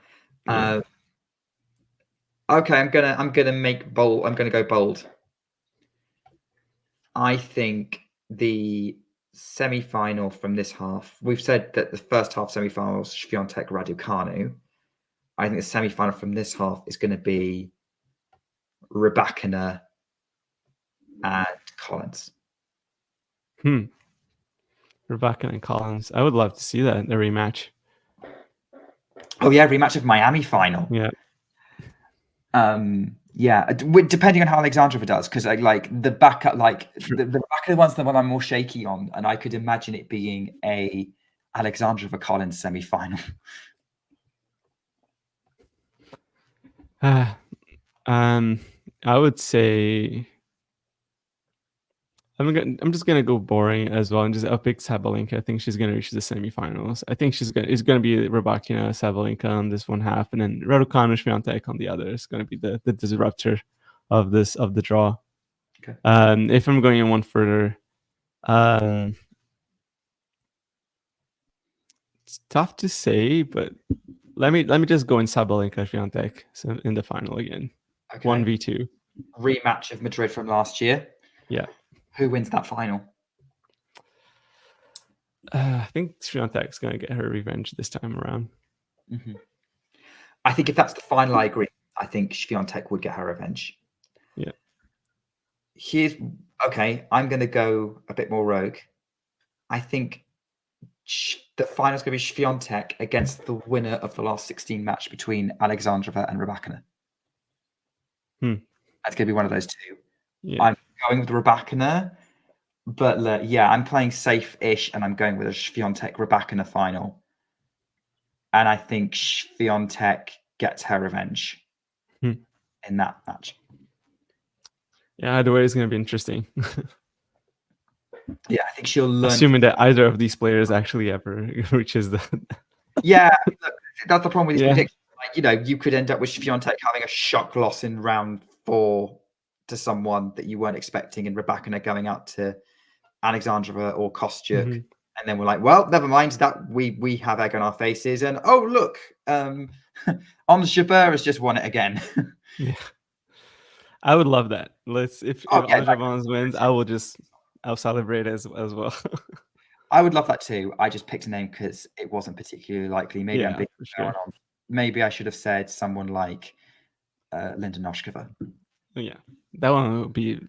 Okay, I'm gonna make bold. I'm gonna go bold. I think the semi-final from this half. We've said that the first half semi-finals, Swiatek, Raducanu. I think the semi-final from this half is going to be Rybakina and Collins.
Rybakina and Collins. I would love to see that in the rematch.
Oh yeah, rematch of Miami final.
Yeah.
Depending on how Alexandrova does, because like the backup, like the back of the one's the one I'm more shaky on, and I could imagine it being a Alexandrova Collins semi-final.
I would say I'm just gonna go boring as well, and I'll pick Sabalenka. I think she's gonna reach the semifinals. I think it's gonna be Rybakina, Sabalenka on this one half, and then Raducanu, Swiatek on the other. It's gonna be the disruptor of the draw.
Okay.
If I'm going in one further, it's tough to say, but let me just go in Sabalenka, Swiatek in the final again.
Okay.
1v2
rematch of Madrid from last year.
Yeah.
Who wins that final?
I think Swiatek's going to get her revenge this time around.
Mm-hmm. I think if that's the final, I agree. I think Swiatek would get her revenge.
Yeah.
I'm going to go a bit more rogue. I think the final is going to be Swiatek against the winner of the last 16 match between Alexandrova and Rybakina. That's going to be one of those two.
Yeah.
I'm going with Rybakina, but I'm playing safe-ish, and I'm going with a Swiatek-Rybakina final. And I think Swiatek gets her revenge in that match.
Yeah, either way is going to be interesting.
Yeah, I think she'll learn.
Assuming that either of these players actually ever reaches the.
Yeah, look, that's the problem with these predictions. Like, you could end up with Swiatek having a shock loss in round 4 to someone that you weren't expecting, and Rybakina going out to Alexandrova or Kostyuk, and then we're like, well, never mind that we have egg on our faces, and oh look, Ons Jabeur has just won it again.
Yeah, I would love that. If Ons Jabeur wins, I'll celebrate as well.
I would love that too. I just picked a name because it wasn't particularly likely. Maybe I'm being fair on. Maybe I should have said someone like Linda Noshkova.
Yeah, that one would be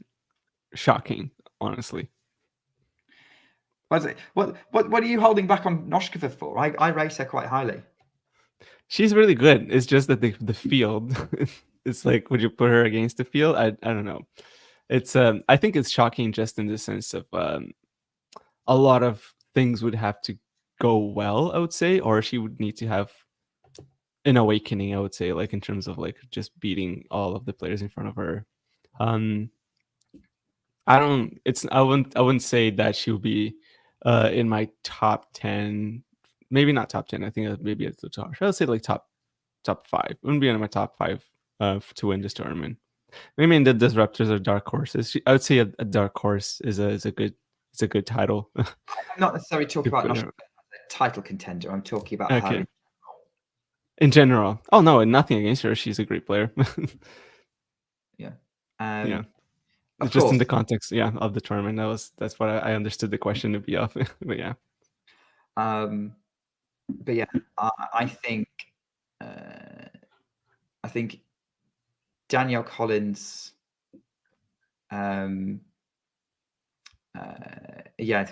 shocking, honestly.
What are you holding back on Noshkova for? I rate her quite highly.
She's really good. It's just that the field, it's like, would you put her against the field? I don't know. It's I think it's shocking just in the sense of a lot of things would have to go well, I would say, or she would need to have an awakening, I would say, like in terms of like just beating all of the players in front of her. I wouldn't say that she would be in my top 10, maybe not top 10. I think maybe it's the top. I would say like top 5. Wouldn't be in my top 5 to win this tournament. I mean, the disruptors are dark horses. I would say a dark horse is a good title.
I'm not necessarily talking
Good
about
player.
a title contender. I'm talking about
Okay.
her.
In general. Oh no, nothing against her. She's a great player.
Yeah.
Yeah.
Of
Just
course.
in the context, yeah, of the tournament. That's what I understood the question to be of. But yeah.
But yeah, I think Danielle Collins. Yeah,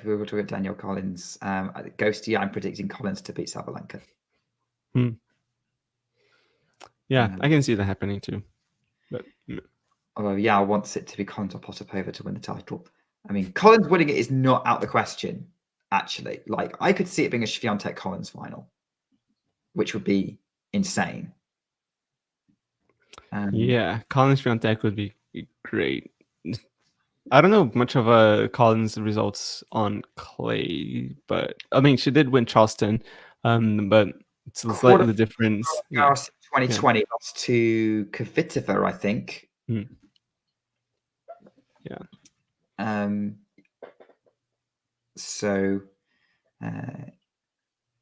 we were talking about Danielle Collins. Ghosty, I'm predicting Collins to beat Sabalenka.
Yeah, I can see that happening too. But
although, yeah, I want it to be Konta Potapova to win the title. I mean, Collins winning it is not out the question, actually. Like, I could see it being a Swiatek Collins final, which would be insane.
Yeah, Collins Swiatek would be great. I don't know much of Collins' results on clay, but I mean, she did win Charleston, but it's a slightly different. Yeah.
2020 lost to Kvitova, I think.
Yeah.
So,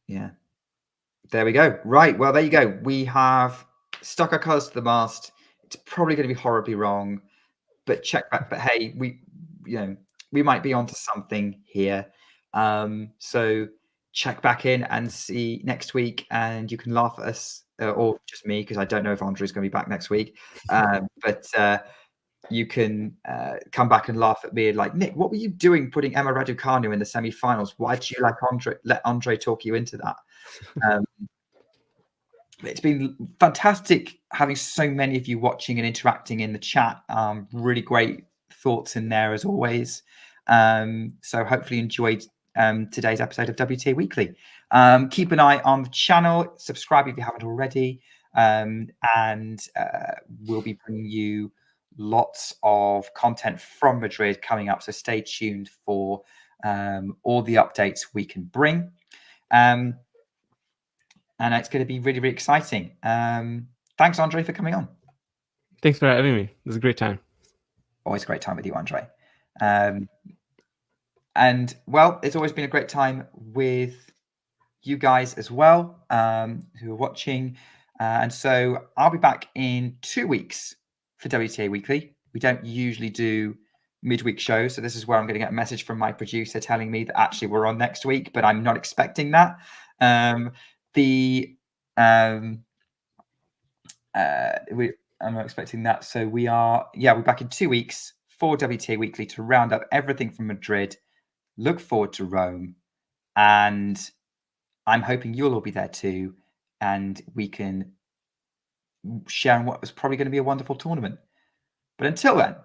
yeah. There we go. Right. Well, there you go. We have stuck our colours to the mast. It's probably going to be horribly wrong, but check back. But hey, we might be onto something here. So check back in and see next week, and you can laugh at us or just me, because I don't know if Andrew is going to be back next week. But you can come back and laugh at me like, Nick, what were you doing putting Emma Raducanu in the semi-finals? Why did you let Andre talk you into that? It's been fantastic having so many of you watching and interacting in the chat. Really great thoughts in there as always. So hopefully you enjoyed today's episode of WTA Weekly. Keep an eye on the channel, subscribe if you haven't already, and we'll be bringing you lots of content from Madrid coming up. So stay tuned for all the updates we can bring. And it's going to be really, really exciting. Thanks, Andre, for coming on.
Thanks for having me. It was a great time.
Always a great time with you, Andre. And, well, it's always been a great time with you guys as well, who are watching. And so I'll be back in 2 weeks for WTA Weekly. We don't usually do midweek shows. So this is where I'm going to get a message from my producer telling me that actually we're on next week, but I'm not expecting that. I'm not expecting that. So we're back in 2 weeks for WTA Weekly to round up everything from Madrid. Look forward to Rome. And I'm hoping you'll all be there too. And we can share what was probably going to be a wonderful tournament. But until then,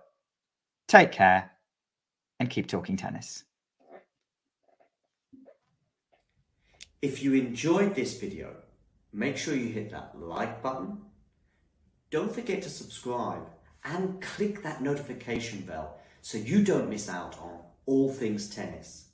take care and keep talking tennis.
If you enjoyed this video, make sure you hit that like button. Don't forget to subscribe and click that notification bell so you don't miss out on all things tennis.